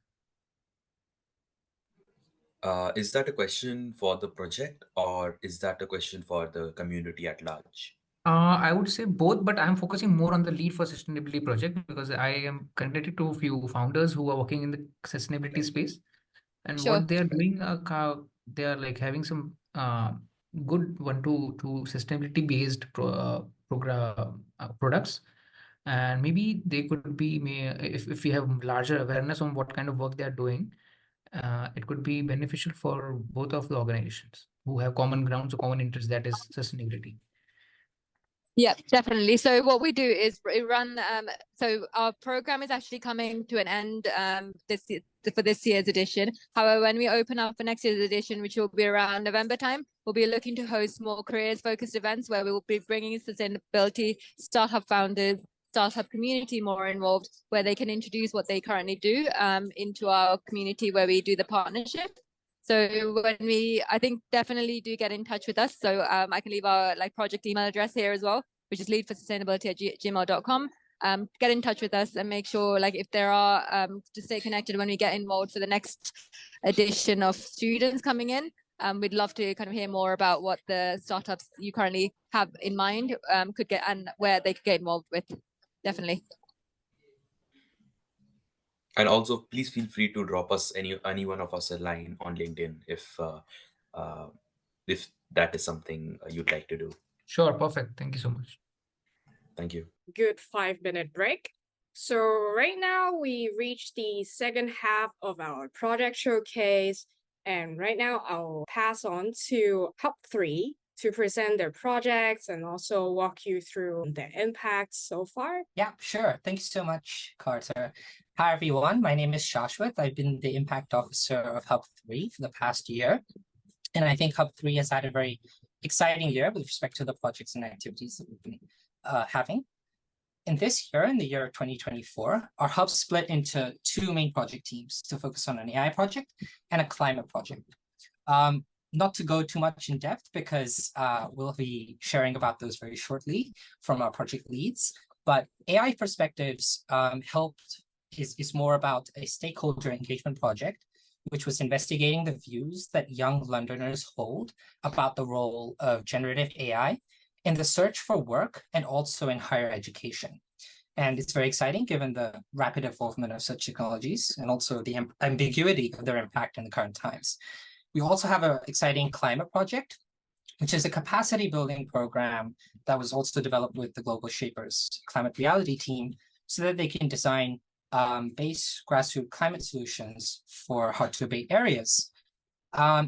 Is that a question for the project or is that a question for the community at large? I would say both, but I'm focusing more on the Lead for Sustainability project because I am connected to a few founders who are working in the sustainability space, and Sure. what they are doing, they are like having some good to sustainability based program products, and maybe they could be if we have larger awareness on what kind of work they are doing, it could be beneficial for both of the organizations who have common grounds or common interests, that is sustainability. Yeah, definitely. So what we do is we run. So our program is actually coming to an end for this year's edition. However, when we open up for next year's edition, which will be around November time, we'll be looking to host more careers-focused events where we will be bringing sustainability startup founders, startup community more involved, where they can introduce what they currently do into our community where we do the partnership. So I think definitely do get in touch with us. So I can leave our project email address here as well, which is leadforsustainability@gmail.com. Get in touch with us and make sure if there are to stay connected when we get involved for the next edition of students coming in. We'd love to kind of hear more about what the startups you currently have in mind could get and where they could get involved with. Definitely. And also, please feel free to drop us any one of us a line on LinkedIn if that is something you'd like to do. Sure, perfect. Thank you so much. Thank you. Good 5-minute break. So right now we reached the second half of our project showcase. And right now I'll pass on to Hub 3 to present their projects and also walk you through the impacts so far. Yeah, sure. Thank you so much, Carter. Hi, everyone. My name is Shashwat. I've been the Impact Officer of Hub 3 for the past year. And I think Hub 3 has had a very exciting year with respect to the projects and activities that we've been having. In this year, in the year 2024, our hub split into two main project teams to focus on an AI project and a climate project. Not to go too much in depth because we'll be sharing about those very shortly from our project leads, but AI Perspectives is more about a stakeholder engagement project, which was investigating the views that young Londoners hold about the role of generative AI in the search for work and also in higher education. And it's very exciting given the rapid evolvement of such technologies and also the ambiguity of their impact in the current times. We also have an exciting climate project, which is a capacity building program that was also developed with the Global Shapers Climate Reality team so that they can design base grassroots climate solutions for hard to abate areas.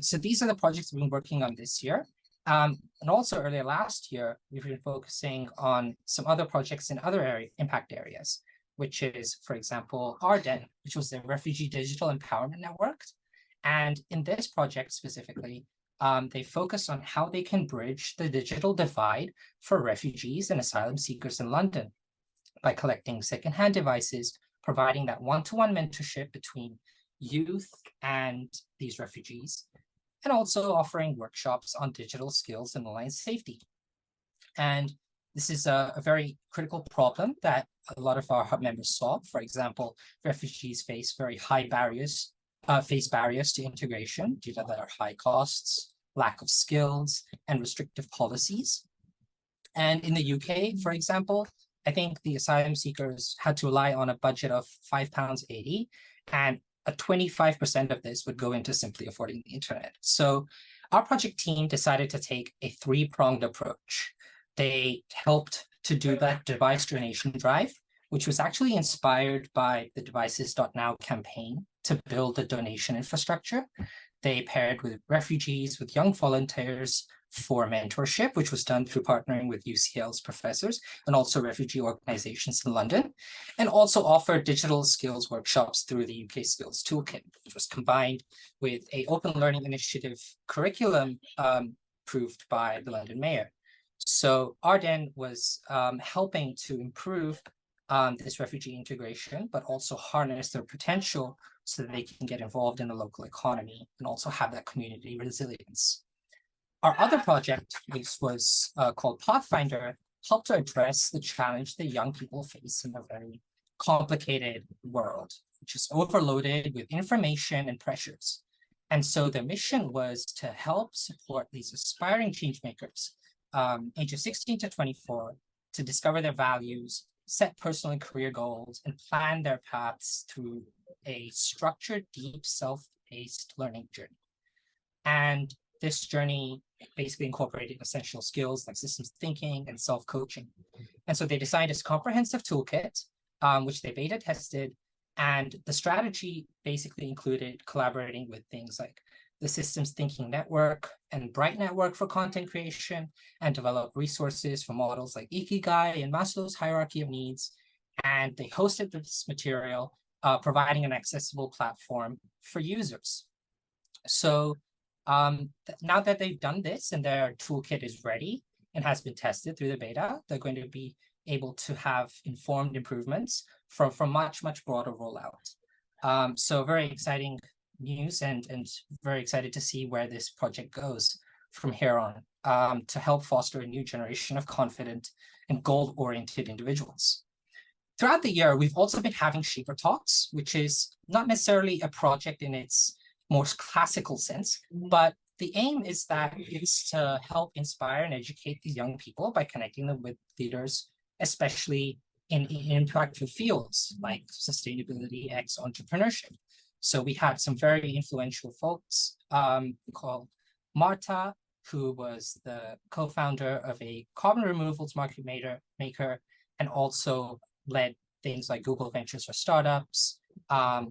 So these are the projects we've been working on this year. And also earlier last year, we've been focusing on some other projects in other impact areas, which is, for example, RDEN, which was the Refugee Digital Empowerment Network. And in this project specifically, they focus on how they can bridge the digital divide for refugees and asylum seekers in London by collecting secondhand devices, providing that one-to-one mentorship between youth and these refugees, and also offering workshops on digital skills and online safety. And this is a very critical problem that a lot of our hub members solve. For example, refugees face very high barriers, to integration due to their high costs, lack of skills, and restrictive policies. And in the UK, for example, I think the asylum seekers had to rely on a budget of £5.80, and 25% of this would go into simply affording the internet. So our project team decided to take a three-pronged approach. They helped to do that device donation drive, which was actually inspired by the Devices.now campaign to build the donation infrastructure. They paired with refugees, with young volunteers for mentorship, which was done through partnering with UCL's professors and also refugee organizations in London, and also offered digital skills workshops through the UK Skills Toolkit, which was combined with an open learning initiative curriculum approved by the London Mayor. So RDEN was helping to improve this refugee integration, but also harness their potential so that they can get involved in the local economy and also have that community resilience. Our other project, which was called Pathfinder, helped to address the challenge that young people face in a very complicated world, which is overloaded with information and pressures. And so the mission was to help support these aspiring change makers, ages 16 to 24, to discover their values, set personal and career goals, and plan their paths through a structured, deep, self-paced learning journey. And this journey basically incorporated essential skills like systems thinking and self-coaching. And so they designed this comprehensive toolkit, which they beta tested. And the strategy basically included collaborating with things like the Systems Thinking Network and Bright Network for content creation, and develop resources for models like Ikigai and Maslow's hierarchy of needs. And they hosted this material, providing an accessible platform for users. So now that they've done this and their toolkit is ready and has been tested through the beta, they're going to be able to have informed improvements for much, much broader rollout. So very exciting news, and very excited to see where this project goes from here on, to help foster a new generation of confident and goal-oriented individuals. Throughout the year, we've also been having Shaper Talks, which is not necessarily a project in its most classical sense, but the aim is that it's to help inspire and educate these young people by connecting them with leaders, especially in interactive fields like sustainability, entrepreneurship. So we had some very influential folks called Marta, who was the co-founder of a carbon removals market maker, and also led things like Google Ventures for startups,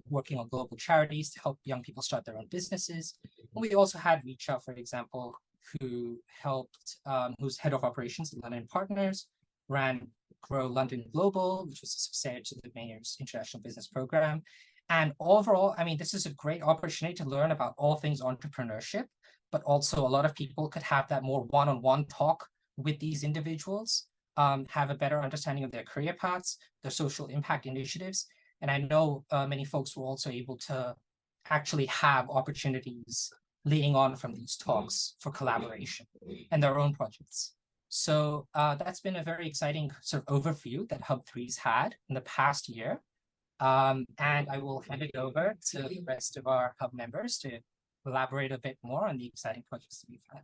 working on global charities to help young people start their own businesses. And we also had Richa, for example, who helped, who's head of operations at London Partners, ran Grow London Global, which was a subsidiary to the Mayor's International Business Program. And overall, I mean, this is a great opportunity to learn about all things entrepreneurship, but also a lot of people could have that more one-on-one talk with these individuals, have a better understanding of their career paths, their social impact initiatives. And I know many folks were also able to actually have opportunities leading on from these talks for collaboration and their own projects. So that's been a very exciting sort of overview that Hub3's had in the past year. And I will hand it over to the rest of our Hub members to elaborate a bit more on the exciting projects that we've had.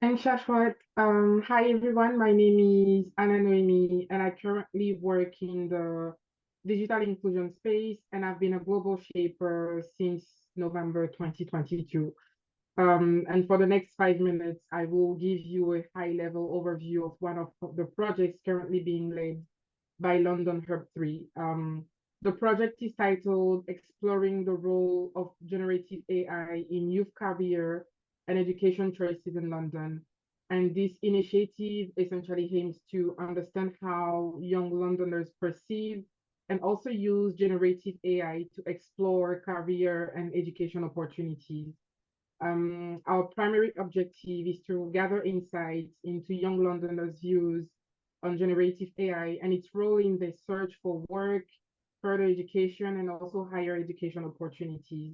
Thanks, Shashwat. Hi, everyone. My name is Anna Noemi, and I currently work in the digital inclusion space, and I've been a global shaper since November 2022. And for the next 5 minutes, I will give you a high-level overview of one of the projects currently being led by London Hub3. The project is titled Exploring the Role of Generative AI in Youth Career and Education Choices in London. And this initiative essentially aims to understand how young Londoners perceive and also use generative AI to explore career and education opportunities. Our primary objective is to gather insights into young Londoners' views on generative AI and its role in the search for work, further education, and also higher education opportunities.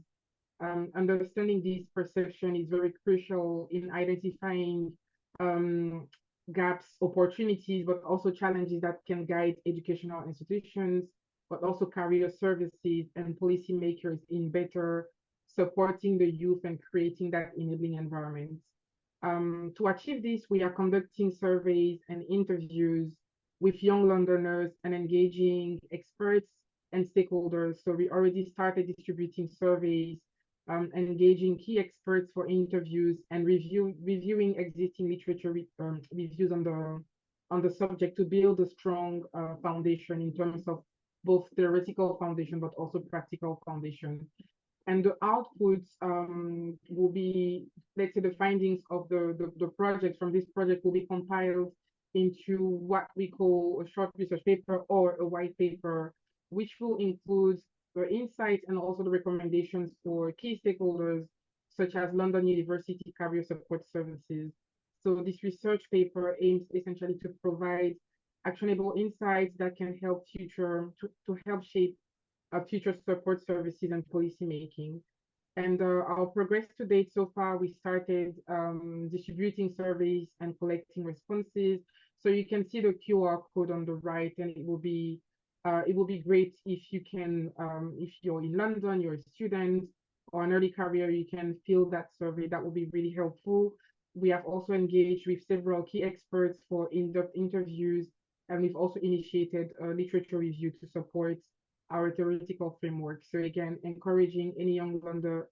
Understanding this perception is very crucial in identifying gaps, opportunities, but also challenges that can guide educational institutions, but also career services and policymakers in better supporting the youth and creating that enabling environment. To achieve this, we are conducting surveys and interviews with young Londoners and engaging experts and stakeholders. So we already started distributing surveys, engaging key experts for interviews, and reviewing existing literature reviews on the subject to build a strong foundation in terms of both theoretical foundation, but also practical foundation. And the outputs will be, let's say, the findings of the project from this project will be compiled into what we call a short research paper or a white paper, which will include the insights and also the recommendations for key stakeholders, such as London University Career Support Services. So this research paper aims essentially to provide actionable insights that can help to help shape future support services and policy making. And our progress to date so far, we started distributing surveys and collecting responses. So you can see the QR code on the right, and it will be great if you can, if you're in London, you're a student or an early career, you can fill that survey. That will be really helpful. We have also engaged with several key experts for in-depth interviews, and we've also initiated a literature review to support our theoretical framework. So again, encouraging any young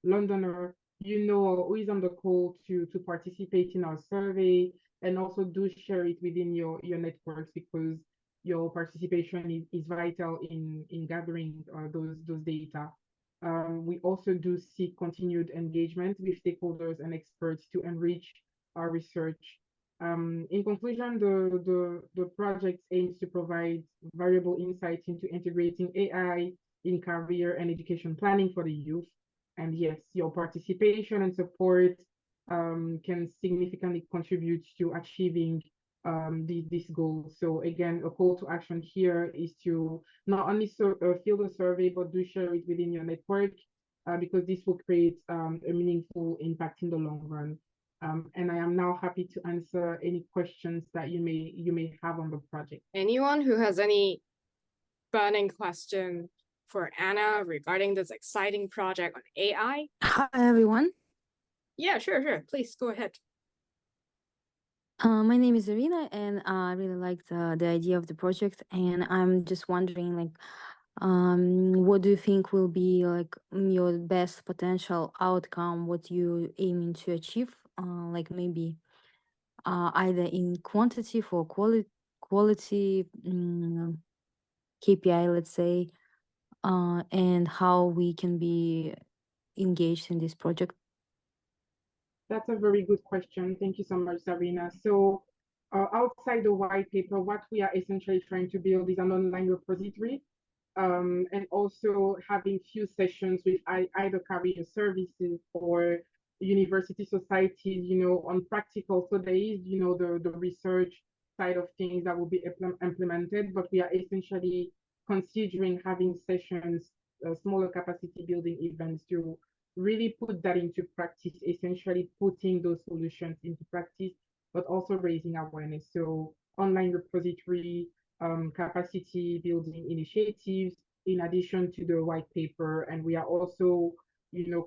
Londoner, who is on the call to participate in our survey, and also do share it within your networks, because your participation is vital in gathering those data. We also do seek continued engagement with stakeholders and experts to enrich our research. In conclusion, the project aims to provide valuable insights into integrating AI in career and education planning for the youth. And yes, your participation and support can significantly contribute to achieving this goal. So again, a call to action here is to not only fill the survey, but do share it within your network, because this will create a meaningful impact in the long run. And I am now happy to answer any questions that you may have on the project. Anyone who has any burning question for Anna regarding this exciting project on AI? Hi, everyone. Yeah, sure. Please go ahead. My name is Irina, and I really like the idea of the project. And I'm just wondering, like, what do you think will be like your best potential outcome? What you aiming to achieve? Like maybe either in quantity for quality KPI, let's say, and how we can be engaged in this project. That's a very good question. Thank you so much, Sarina. So outside the white paper, what we are essentially trying to build is an online repository, and also having few sessions with either career services or university societies, on practical. So there is, the research side of things that will be implemented, but we are essentially considering having sessions, smaller capacity building events to really put that into practice, essentially putting those solutions into practice, but also raising awareness. So online repository, capacity building initiatives, in addition to the white paper. And we are also,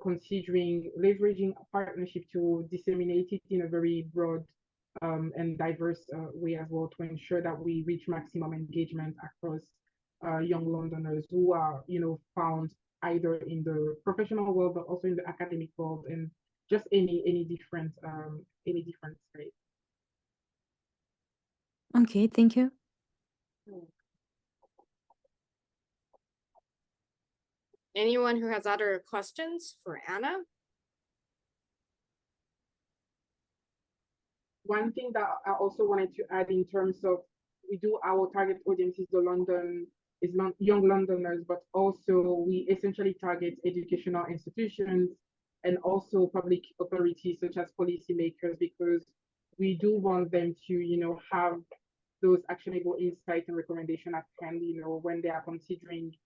considering leveraging a partnership to disseminate it in a very broad and diverse way as well, to ensure that we reach maximum engagement across young Londoners who are, found either in the professional world, but also in the academic world, and just any different space. Okay, thank you. Anyone who has other questions for Anna? One thing that I also wanted to add in terms of, we do our target audience is young Londoners, but also we essentially target educational institutions and also public authorities such as policymakers, because we do want them to, have those actionable insights and recommendations at hand, when they are considering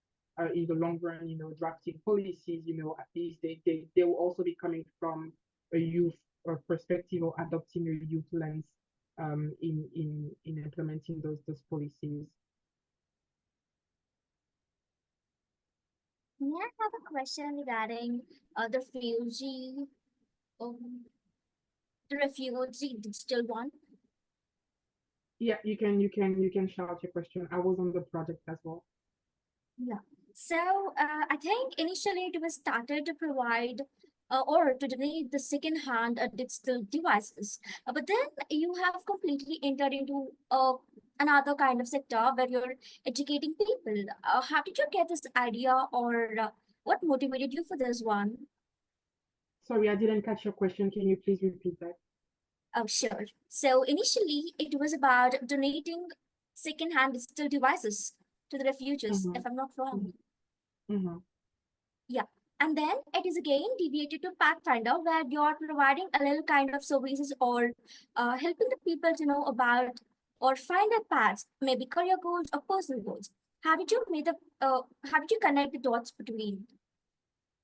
in the long run, drafting policies, at least they will also be coming from a youth perspective, or adopting a youth lens in implementing those policies. May I have a question regarding the refugee digital one? Yeah, you can shout your question. I was on the project as well. Yeah. So I think initially it was started to provide or to donate the second-hand digital devices. But then you have completely entered into another kind of sector where you're educating people. How did you get this idea, or what motivated you for this one? Sorry, I didn't catch your question. Can you please repeat that? Oh, sure. So initially it was about donating second-hand digital devices to the refugees, if I'm not wrong. Yeah. And then it is again deviated to Pathfinder, where you're providing a little kind of services, or helping the people to know about or find their paths, maybe career goals or personal goals. How did you connect the dots between?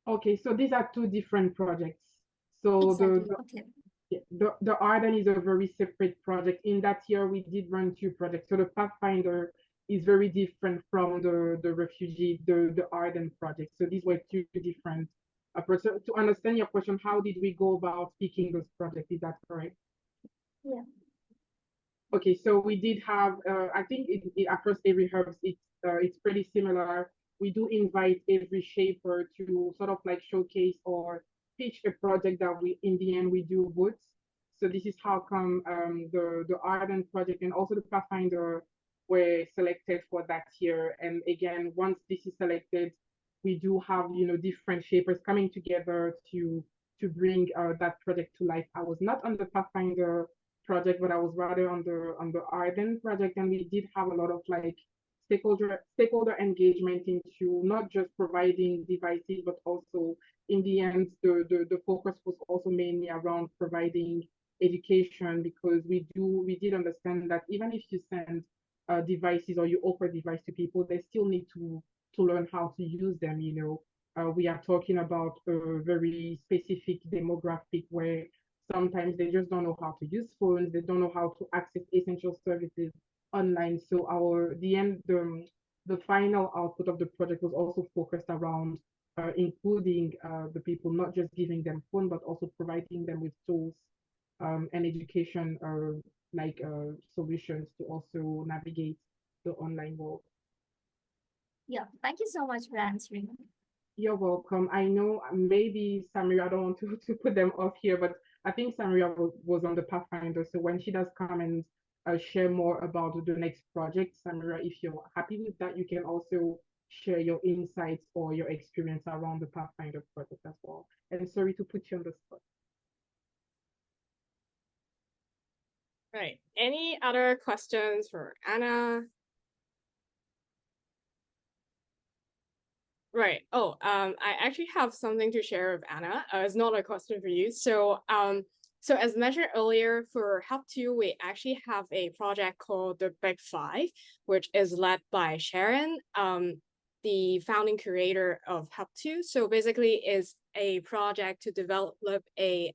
Okay, so these are two different projects. So exactly. Okay. Yeah, the Arden is a very separate project. In that year, we did run 2 projects. So the Pathfinder is very different from the refugee, the Arden project. So these were 2 different approaches. To understand your question, how did we go about picking those projects? Is that correct? Yeah. Okay, so we did have, I think across every hubs, it's pretty similar. We do invite every shaper to sort of like showcase or pitch a project that we, in the end, we do votes. So this is how come the Arden project and also the Pathfinder were selected for that year. And again, once this is selected, we do have, different shapers coming together to bring that project to life. I was not on the Pathfinder project, but I was rather on the Arden project, and we did have a lot of like stakeholder engagement into not just providing devices, but also in the end, the focus was also mainly around providing education, because we did understand that even if you send devices or you offer device to people, they still need to learn how to use them. We are talking about a very specific demographic where sometimes they just don't know how to use phones, they don't know how to access essential services online. So the final output of the project was also focused around including the people, not just giving them phone, but also providing them with tools and education solutions to also navigate the online world. Yeah, thank you so much for answering. You're welcome. I know maybe Samira, I don't want to put them off here, but I think Samira was on the Pathfinder. So when she does come and share more about the next project, Samira, if you're happy with that, you can also share your insights or your experience around the Pathfinder project as well. And sorry to put you on the spot. Right. Any other questions for Anna? Right. Oh, I actually have something to share with Anna. It's not a question for you. So as mentioned earlier, for Hub 2, we actually have a project called the Big Five, which is led by Sharon, the founding curator of Hub 2. So basically is a project to develop a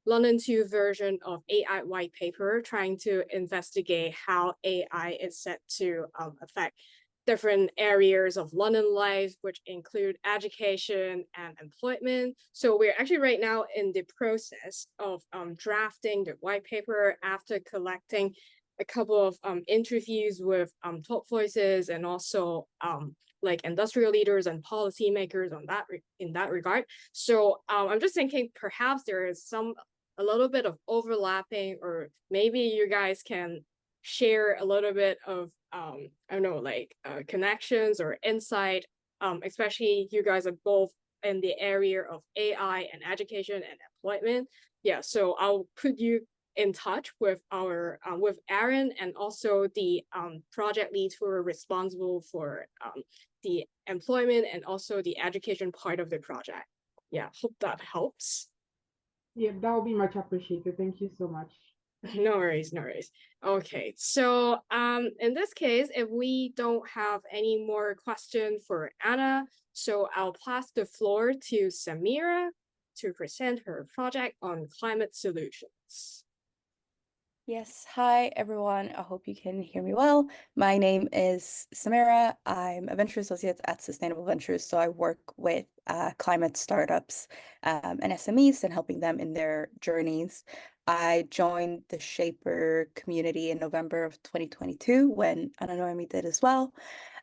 London 2 version of AI white paper, trying to investigate how AI is set to affect different areas of London life, which include education and employment. So we're actually right now in the process of drafting the white paper after collecting a couple of interviews with top voices and also like industrial leaders and policymakers in that regard. So I'm just thinking perhaps there is a little bit of overlapping, or maybe you guys can share a little bit of I don't know, like connections or insight, especially you guys are both in the area of AI and education and employment. Yeah, so I'll put you in touch with our with Aaron and also the project leads who are responsible for the employment and also the education part of the project. Yeah, hope that helps. Yeah, that would be much appreciated. Thank you so much. No worries, no worries. Okay, so in this case, if we don't have any more questions for Anna, so I'll pass the floor to Samira to present her project on climate solutions. Yes, hi everyone. I hope you can hear me well. My name is Samira. I'm a venture associate at Sustainable Ventures. So I work with climate startups and SMEs and helping them in their journeys. I joined the Shaper community in November of 2022 when Ananoemi did as well.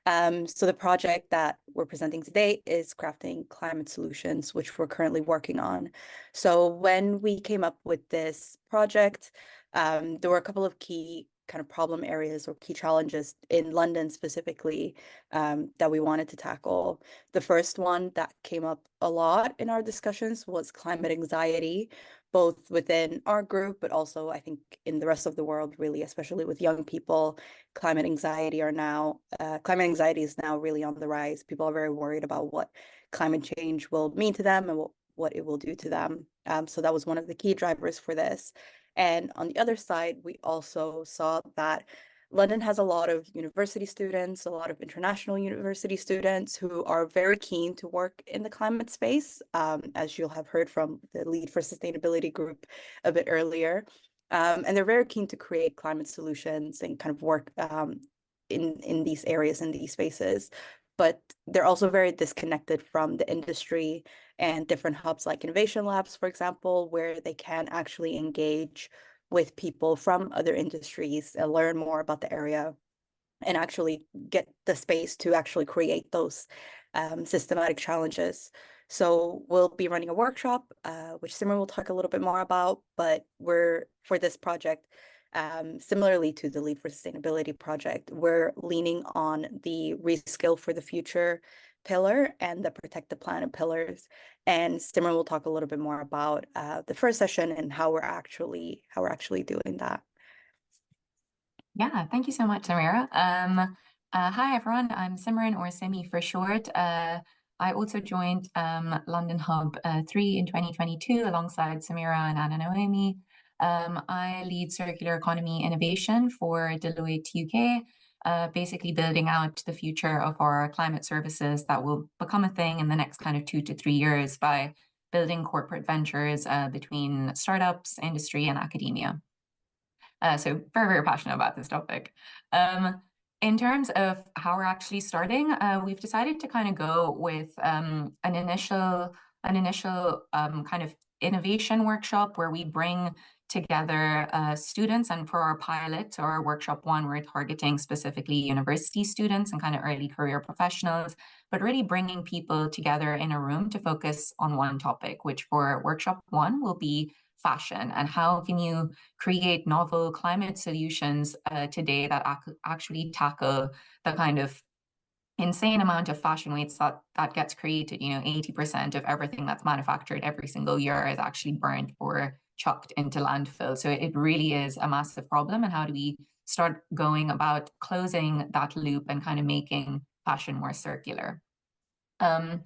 So the project that we're presenting today is crafting climate solutions, which we're currently working on. So when we came up with this project, there were a couple of key kind of problem areas or key challenges in London specifically that we wanted to tackle. The first one that came up a lot in our discussions was climate anxiety, both within our group, but also I think in the rest of the world, really, especially with young people. Climate anxiety is now really on the rise. People are very worried about what climate change will mean to them and what it will do to them. So that was one of the key drivers for this. And on the other side, we also saw that London has a lot of university students, a lot of international university students who are very keen to work in the climate space, as you'll have heard from the Lead for Sustainability group a bit earlier. And they're very keen to create climate solutions and kind of work in these areas, in these spaces. But they're also very disconnected from the industry and different hubs like innovation labs, for example, where they can actually engage with people from other industries and learn more about the area and actually get the space to actually create those systematic challenges. So we'll be running a workshop, which Simran will talk a little bit more about, but for this project, similarly to the Lead for Sustainability project, we're leaning on the Reskill for the Future pillar and the Protect the Planet pillars. And Simran will talk a little bit more about the first session and how we're actually doing that. Yeah, thank you so much, Samira. Hi, everyone. I'm Simran, or Simi for short. I also joined London Hub 3 in 2022 alongside Samira and Anna Noemi. I lead circular economy innovation for Deloitte UK, basically building out the future of our climate services that will become a thing in the next kind of 2 to 3 years by building corporate ventures between startups, industry, and academia. So very, very passionate about this topic. In terms of how we're actually starting, we've decided to kind of go with an initial kind of innovation workshop where we bring together students, and for our pilot or our workshop 1, we're targeting specifically university students and kind of early career professionals, but really bringing people together in a room to focus on one topic, which for workshop 1 will be fashion, and how can you create novel climate solutions today that actually tackle the kind of insane amount of fashion waste that gets created. 80% of everything that's manufactured every single year is actually burnt or chucked into landfill. So it really is a massive problem. And how do we start going about closing that loop and kind of making fashion more circular? In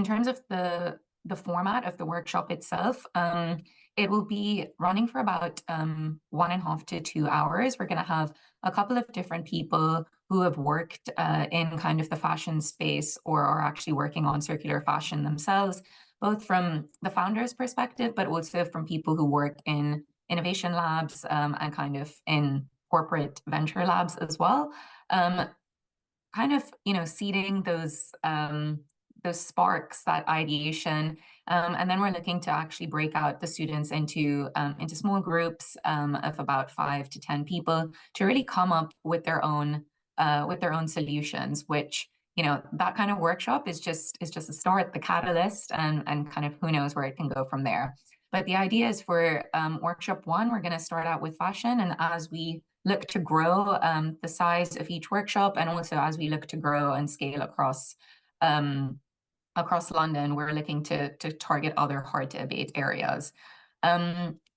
terms of the format of the workshop itself, it will be running for about 1.5 to 2 hours. We're going to have a couple of different people who have worked in kind of the fashion space or are actually working on circular fashion themselves, both from the founder's perspective, but also from people who work in innovation labs and kind of in corporate venture labs as well. Kind of, seeding those sparks, that ideation, and then we're looking to actually break out the students into small groups of about 5 to 10 people to really come up with their own solutions. Which, that kind of workshop is just a start, the catalyst, and kind of who knows where it can go from there. But the idea is for workshop 1, we're going to start out with fashion, and as we look to grow the size of each workshop, and also as we look to grow and scale across London, we're looking to target other hard to abate areas.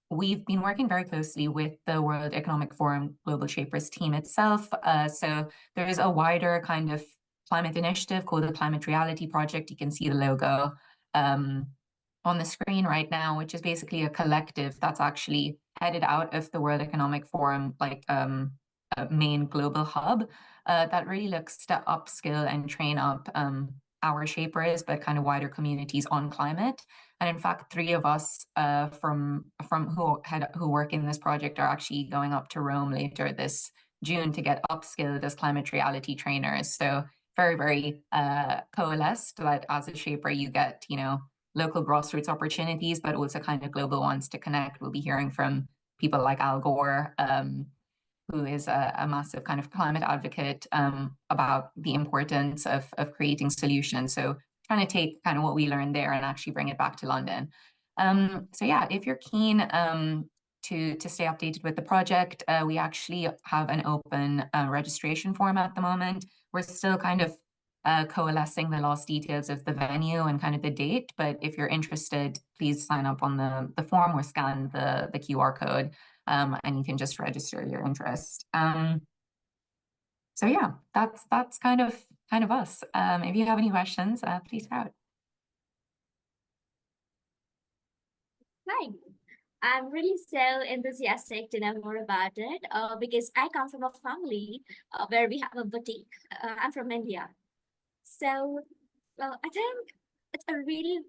We've been working very closely with the World Economic Forum Global Shapers team itself. So there is a wider kind of climate initiative called the Climate Reality Project. You can see the logo on the screen right now, which is basically a collective that's actually headed out of the World Economic Forum, like main global hub, that really looks to upskill and train up our shapers, but kind of wider communities on climate. And in fact, 3 of us from who work in this project are actually going up to Rome later this June to get upskilled as climate reality trainers. So very, very coalesced that as a shaper, you get, local grassroots opportunities, but also kind of global ones to connect. We'll be hearing from people like Al Gore, who is a massive kind of climate advocate, about the importance of creating solutions. So trying to take kind of what we learned there and actually bring it back to London. So yeah, if you're keen to stay updated with the project, we actually have an open registration form at the moment. We're still kind of coalescing the last details of the venue and kind of the date, but if you're interested, please sign up on the form or scan the QR code, and you can just register your interest. So yeah, that's kind of us. If you have any questions, please shout. Hi. I'm really so enthusiastic to know more about it because I come from a family where we have a boutique. I'm from India. So, well, I think it's a little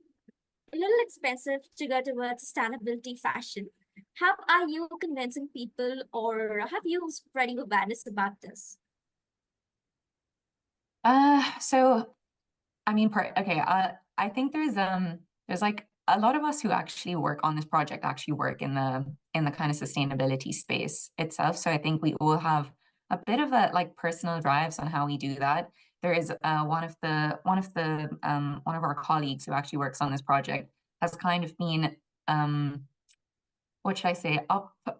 expensive to go towards sustainability fashion. How are you convincing people or have you spreading awareness about this? So I mean, okay, I think there's like a lot of us who actually work on this project actually work in the kind of sustainability space itself. So I think we all have a bit of a like personal drives on how we do that. There is one of our colleagues who actually works on this project has kind of been what should I say,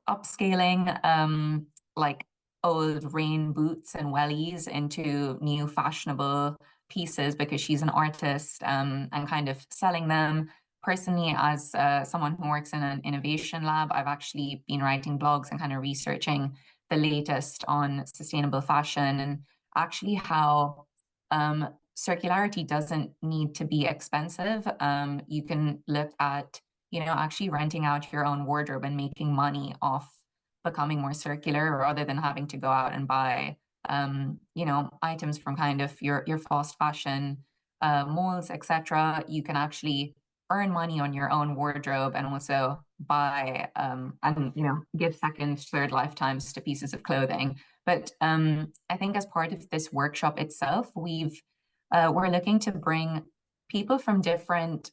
upscaling like old rain boots and wellies into new fashionable pieces because she's an artist and kind of selling them. Personally, as someone who works in an innovation lab, I've actually been writing blogs and kind of researching the latest on sustainable fashion and actually how circularity doesn't need to be expensive. You can look at actually renting out your own wardrobe and making money off becoming more circular rather than having to go out and buy, items from kind of your fast fashion malls, etc. You can actually earn money on your own wardrobe and also buy and give second, third lifetimes to pieces of clothing. But I think as part of this workshop itself, we're looking to bring people from different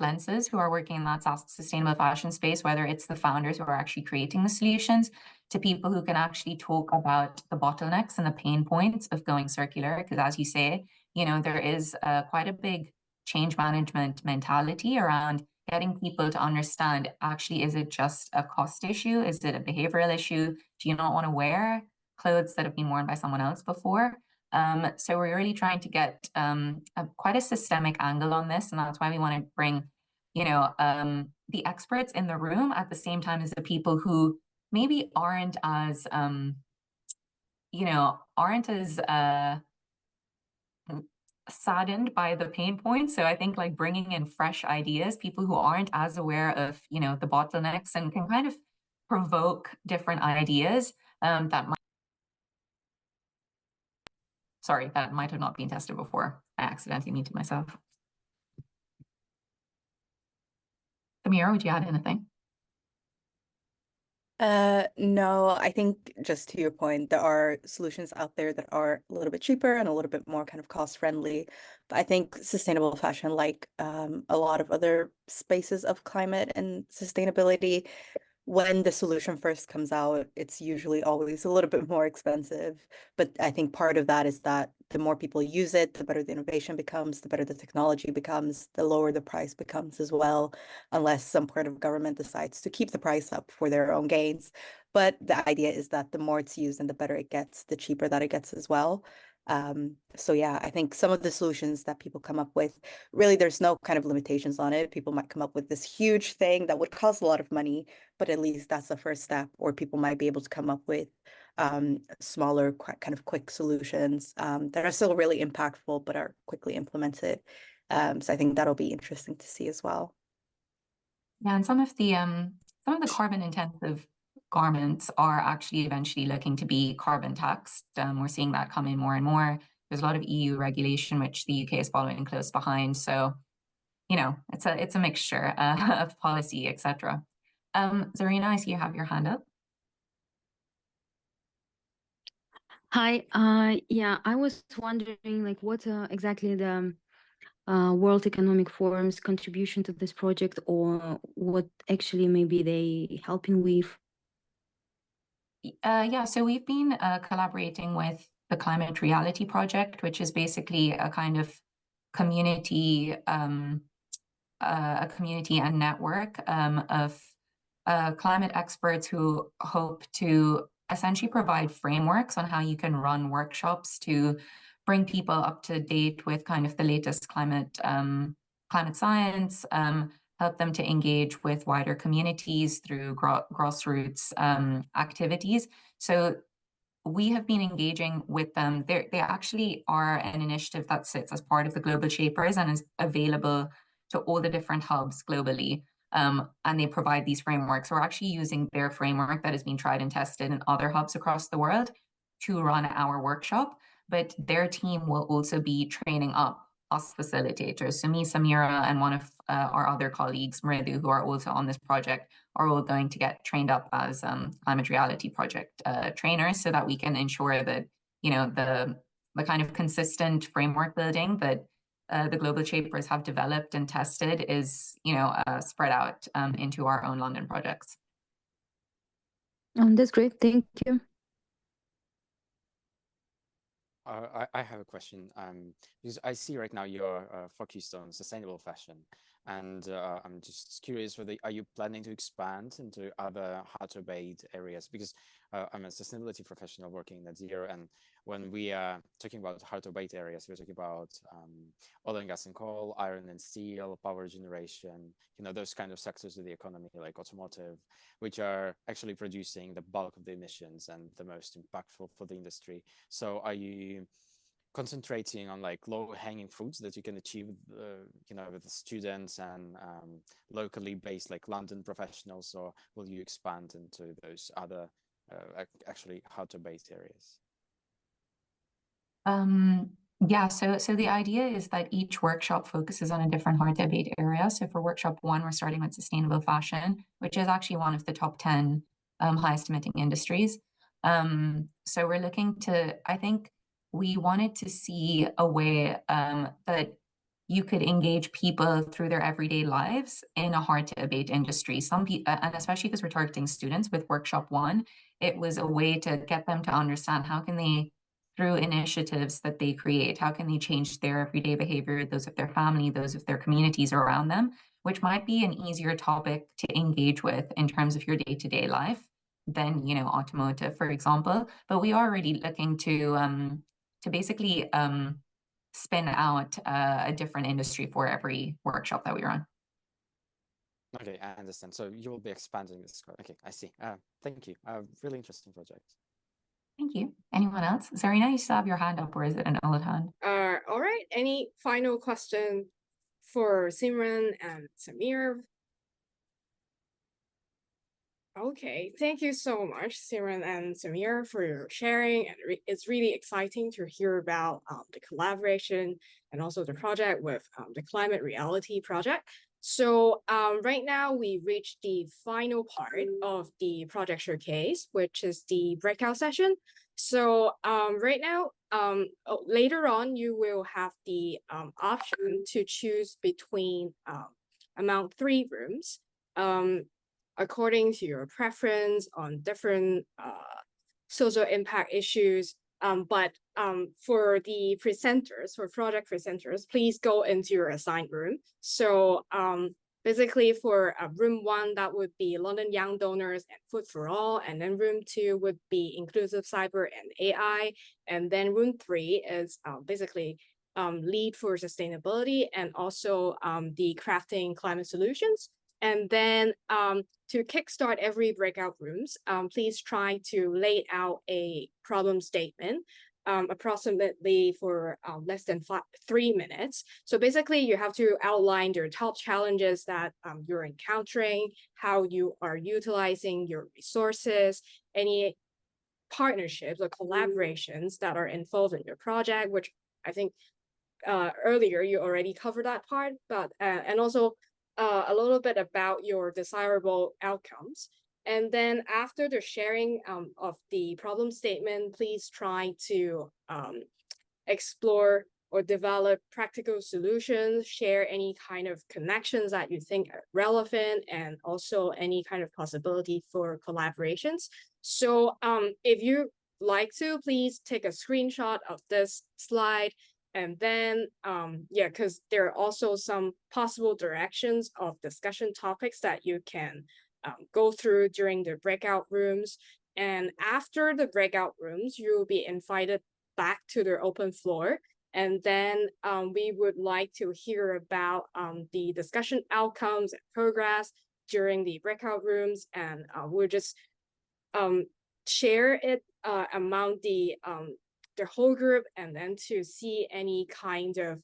lenses who are working in that sustainable fashion space, whether it's the founders who are actually creating the solutions to people who can actually talk about the bottlenecks and the pain points of going circular. Because as you say, there is quite a big change management mentality around getting people to understand, actually, is it just a cost issue? Is it a behavioral issue? Do you not want to wear clothes that have been worn by someone else before? So we're really trying to get quite a systemic angle on this, and that's why we want to bring, the experts in the room at the same time as the people who maybe aren't as saddened by the pain points. So I think like bringing in fresh ideas, people who aren't as aware of, the bottlenecks and can kind of provoke different ideas that might have not been tested before. I accidentally muted myself. Samira, would you add anything? No, I think just to your point, there are solutions out there that are a little bit cheaper and a little bit more kind of cost friendly. But I think sustainable fashion, like a lot of other spaces of climate and sustainability, when the solution first comes out, it's usually always a little bit more expensive. But I think part of that is that the more people use it, the better the innovation becomes, the better the technology becomes, the lower the price becomes as well, unless some part of government decides to keep the price up for their own gains. But the idea is that the more it's used and the better it gets, the cheaper that it gets as well. So yeah, I think some of the solutions that people come up with, really there's no kind of limitations on it. People might come up with this huge thing that would cost a lot of money, but at least that's the first step. Or people might be able to come up with smaller kind of quick solutions that are still really impactful but are quickly implemented. So I think that'll be interesting to see as well. Yeah, and some of the carbon intensive garments are actually eventually looking to be carbon taxed. We're seeing that come in more and more. There's a lot of EU regulation which the UK is following close behind. So, it's a mixture of policy, etc. Zarina, I see you have your hand up. Hi, yeah, I was wondering like what exactly the World Economic Forum's contribution to this project, or what actually maybe they helping with? Yeah, so we've been collaborating with the Climate Reality Project, which is basically a kind of community, a community and network of climate experts who hope to essentially provide frameworks on how you can run workshops to bring people up to date with kind of the latest climate science, help them to engage with wider communities through grassroots activities. So we have been engaging with them. They actually are an initiative that sits as part of the Global Shapers and is available to all the different hubs globally. and they provide these frameworks. We're actually using their framework that has been tried and tested in other hubs across the world to run our workshop, but their team will also be training up us facilitators. So me, Samira, and one of our other colleagues, Mridu, who are also on this project, are all going to get trained up as climate reality project trainers, so that we can ensure that, you know, the kind of consistent framework building that the global shapers have developed and tested is, you know, spread out into our own London projects. That's great. Thank you. I have a question, because I see right now you're focused on sustainable fashion, and I'm just curious whether are you planning to expand into other hard-to-abate areas? Because I'm a sustainability professional working in net zero, and when we are talking about hard-to-abate areas, we're talking about oil and gas and coal, iron and steel, power generation, you know, those kind of sectors of the economy like automotive, which are actually producing the bulk of the emissions and the most impactful for the industry. So are you concentrating on like low-hanging fruits that you can achieve, you know, with the students and locally based like London professionals, or will you expand into those other actually hard-to-abate areas? Yeah, so the idea is that each workshop focuses on a different hard-to-abate area. So for workshop 1, we're starting with sustainable fashion, which is actually one of the top 10 highest emitting industries. So we're looking to, I think we wanted to see a way that you could engage people through their everyday lives in a hard-to-abate industry. Some people, and especially because we're targeting students with workshop 1, it was a way to get them to understand how can they, through initiatives that they create, how can they change their everyday behavior, those of their family, those of their communities around them, which might be an easier topic to engage with in terms of your day-to-day life than, you know, automotive, for example. But we are already looking to basically spin out a different industry for every workshop that we run. Okay, I understand. So you will be expanding this. Okay, I see. Thank you. Really interesting project. Thank you. Anyone else? Zarina, you still have your hand up, or is it an old hand? All right. Any final question for Simran and Samir? Okay, thank you so much, Simran and Samir, for your sharing. And it's really exciting to hear about the collaboration and also the project with the Climate Reality Project. So right now we reached the final part of the project showcase, which is the breakout session. So right now, later on, you will have the option to choose between among 3 rooms. According to your preference on different social impact issues. But for the presenters, for project presenters, please go into your assigned room. So basically for room 1, that would be London Young Donors and Food for All. And then room 2 would be Inclusive Cyber and AI. And then room 3 is basically Lead for Sustainability and also the Crafting Climate Solutions. And then to kickstart every breakout rooms, please try to lay out a problem statement approximately for less than 3 minutes. So basically you have to outline your top challenges that you're encountering, how you are utilizing your resources, any partnerships or collaborations that are involved in your project, which I think earlier you already covered that part, but and also a little bit about your desirable outcomes. And then after the sharing of the problem statement, please try to explore or develop practical solutions, share any kind of connections that you think are relevant, and also any kind of possibility for collaborations. So if you like to, please take a screenshot of this slide. And then, yeah, because there are also some possible directions of discussion topics that you can go through during the breakout rooms. And after the breakout rooms, you will be invited back to the open floor. And then we would like to hear about the discussion outcomes and progress during the breakout rooms. And we'll just share it among the whole group, and then to see any kind of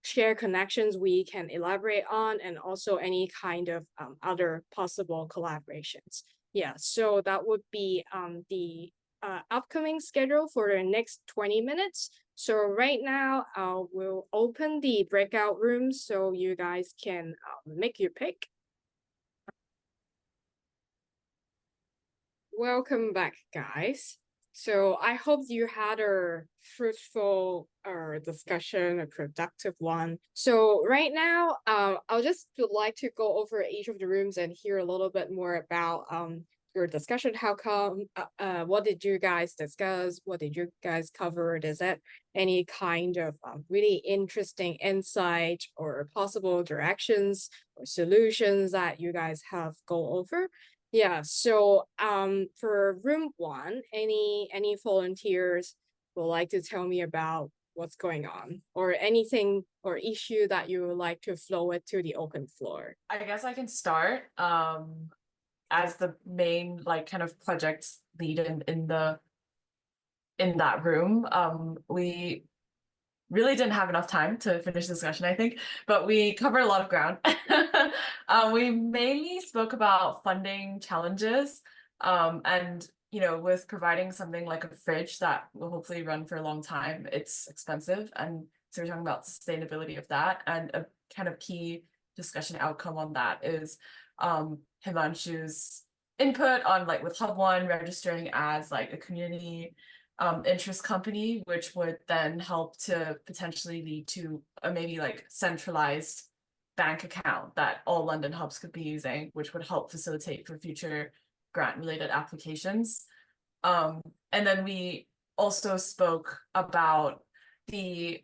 share connections we can elaborate on, and also any kind of other possible collaborations. Yeah, so that would be the upcoming schedule for the next 20 minutes. So right now, we'll open the breakout rooms so you guys can make your pick. Welcome back, guys. So I hope you had a fruitful discussion, a productive one. So right now, I'll just would like to go over each of the rooms and hear a little bit more about your discussion. How come? What did you guys discuss? What did you guys cover? Is that any kind of really interesting insight or possible directions or solutions that you guys have go over? Yeah, so for room one, any volunteers would like to tell me about what's going on or anything or issue that you would like to flow it to the open floor? I guess I can start as the main like kind of project lead in that room. We really didn't have enough time to finish the discussion, I think, but we covered a lot of ground. We mainly spoke about funding challenges, and with providing something like a fridge that will hopefully run for a long time, it's expensive, and so we're talking about sustainability of that. And a kind of key discussion outcome on that is Himanshu's input on like with Hub One registering as like a community interest company, which would then help to potentially lead to a maybe like centralized bank account that all London hubs could be using, which would help facilitate for future grant related applications. And then we also spoke about the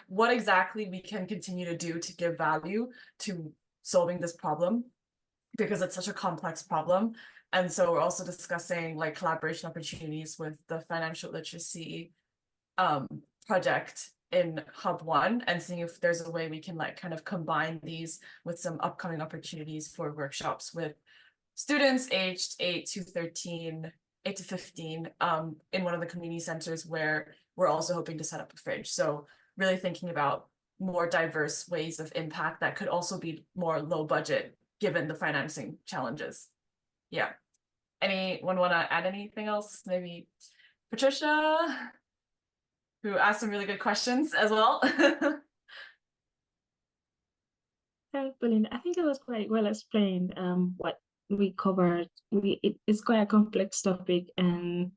what exactly we can continue to do to give value to solving this problem, because it's such a complex problem. And so we're also discussing like collaboration opportunities with the financial literacy project in Hub One, and seeing if there's a way we can like kind of combine these with some upcoming opportunities for workshops with students aged 8 to 15 in one of the community centers where we're also hoping to set up a fridge. So really thinking about more diverse ways of impact that could also be more low budget given the financing challenges. Yeah. Anyone want to add anything else? Maybe Patricia, who asked some really good questions as well. Thanks, Belinda. I think it was quite well explained what we covered. It's quite a complex topic, and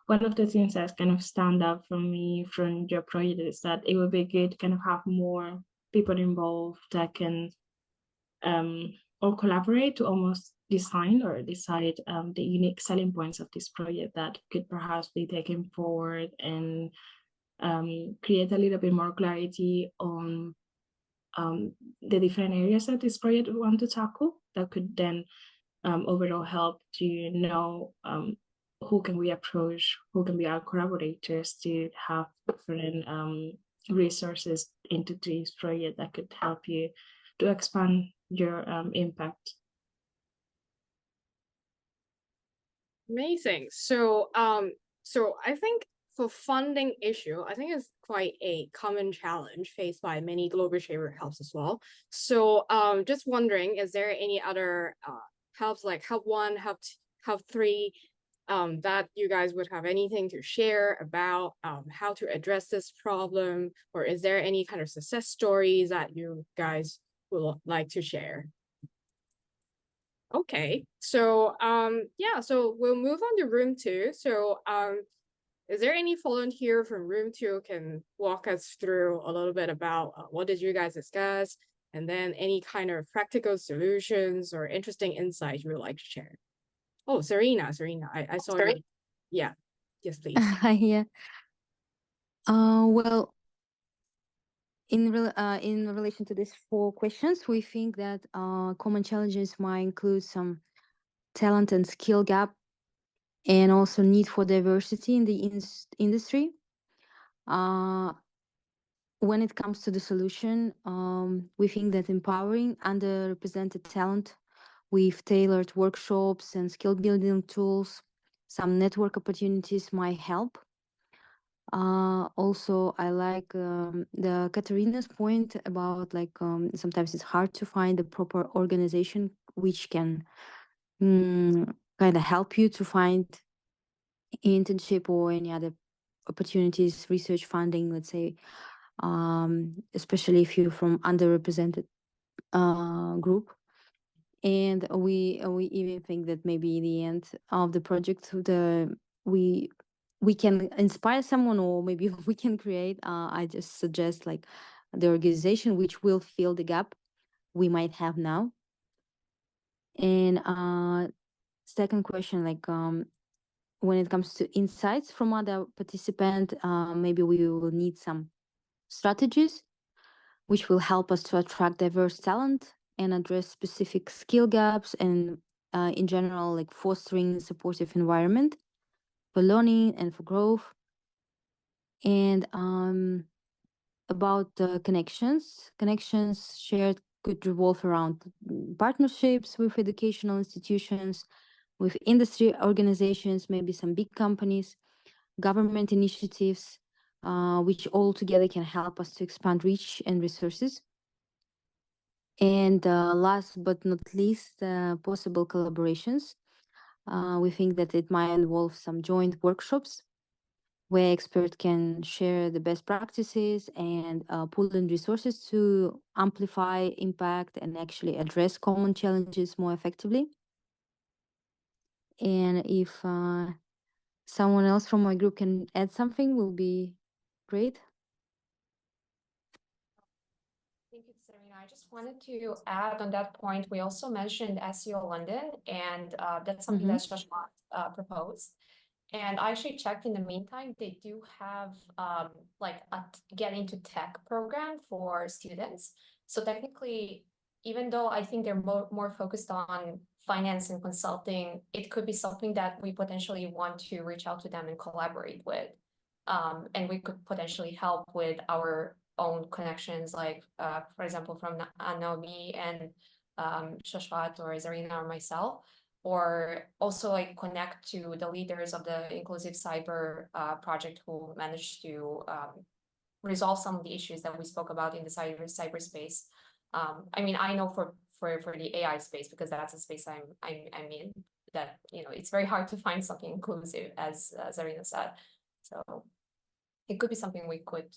one of the things that's kind of stand out for me from your project is that it would be good to kind of have more people involved that can or collaborate to almost design or decide the unique selling points of this project that could perhaps be taken forward, and create a little bit more clarity on the different areas that this project we want to tackle, that could then overall help to know who can we approach, who can be our collaborators to have different resources into this project that could help you to expand your impact. Amazing. So so I think for funding issue, I think it's quite a common challenge faced by many global shaper hubs as well. So just wondering, is there any other hubs like Hub One, Hub Three, that you guys would have anything to share about how to address this problem, or is there any kind of success stories that you guys would like to share? Okay, so yeah, so we'll move on to room two. So is there any volunteer from room two can walk us through a little bit about what did you guys discuss, and then any kind of practical solutions or interesting insights you would like to share? Oh, Serena, I saw you. Yeah, yes, please. Yeah. Well, in relation to these 4 questions, we think that common challenges might include some talent and skill gap, and also need for diversity in the industry. When it comes to the solution, we think that empowering underrepresented talent with tailored workshops and skill building tools, some network opportunities might help. Also, I like the Katerina's point about like sometimes it's hard to find a proper organization which can kind of help you to find internship or any other opportunities, research funding, let's say, especially if you're from underrepresented group. And we even think that maybe in the end of the project, we can inspire someone, or maybe we can create. I just suggest like the organization which will fill the gap we might have now. And second question, like when it comes to insights from other participants, maybe we will need some strategies which will help us to attract diverse talent and address specific skill gaps, and in general, like fostering a supportive environment for learning and for growth. And about connections shared could revolve around partnerships with educational institutions, with industry organizations, maybe some big companies, government initiatives, which all together can help us to expand reach and resources. And last but not least, possible collaborations. We think that it might involve some joint workshops where experts can share the best practices and pool in resources to amplify impact and actually address common challenges more effectively. And if someone else from my group can add something, will be great. Thank you, Serena. I just wanted to add on that point. We also mentioned SEO London, and that's something that Shashwat proposed. And I actually checked in the meantime, they do have like a get into tech program for students. So technically, even though I think they're more focused on finance and consulting, it could be something that we potentially want to reach out to them and collaborate with. And we could potentially help with our own connections, like for example, from Naomi and Shashwat or Zarina or myself, or also like connect to the leaders of the inclusive cyber project who managed to resolve some of the issues that we spoke about in the cyberspace. I mean, I know for the AI space, because that's a space I'm in, that it's very hard to find something inclusive, as Zarina said. So it could be something we could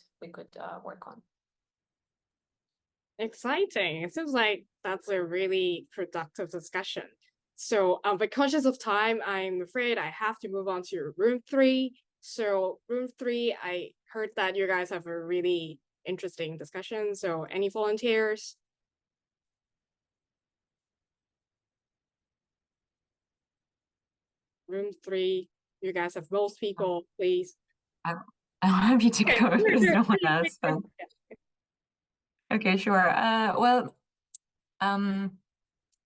work on. Exciting. It seems like that's a really productive discussion. So but conscious of time, I'm afraid I have to move on to room 3. So room 3, I heard that you guys have a really interesting discussion. So any volunteers? Room 3, you guys have most people, please. I'm happy to go if there's no one else. But... Okay, sure. Well,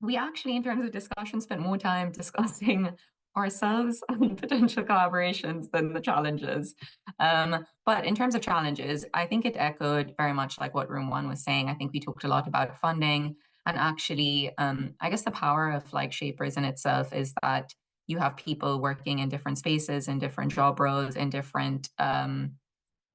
we actually, in terms of discussion, spent more time discussing ourselves and potential collaborations than the challenges. But in terms of challenges, I think it echoed very much like what Room 1 was saying. I think we talked a lot about funding, and actually, I guess the power of like Shapers in itself is that you have people working in different spaces, in different job roles, in different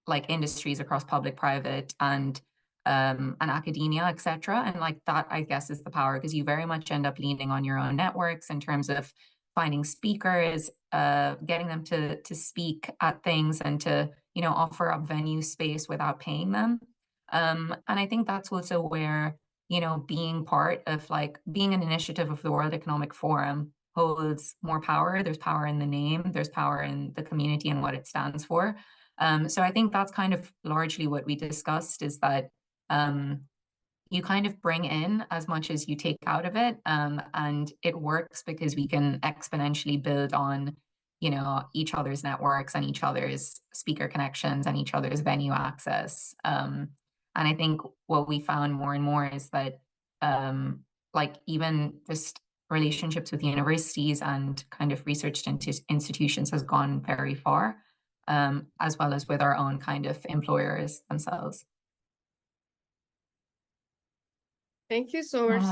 like industries across public, private, and academia, etc. And like that, I guess, is the power, because you very much end up leaning on your own networks in terms of finding speakers, getting them to speak at things, and to offer up venue space without paying them. And I think that's also where being part of like being an initiative of the World Economic Forum holds more power. There's power in the name, there's power in the community and what it stands for. So I think that's kind of largely what we discussed, is that you kind of bring in as much as you take out of it, and it works because we can exponentially build on each other's networks and each other's speaker connections and each other's venue access. And I think what we found more and more is that like even just relationships with universities and kind of research institutions has gone very far, as well as with our own kind of employers themselves. Thank you so much.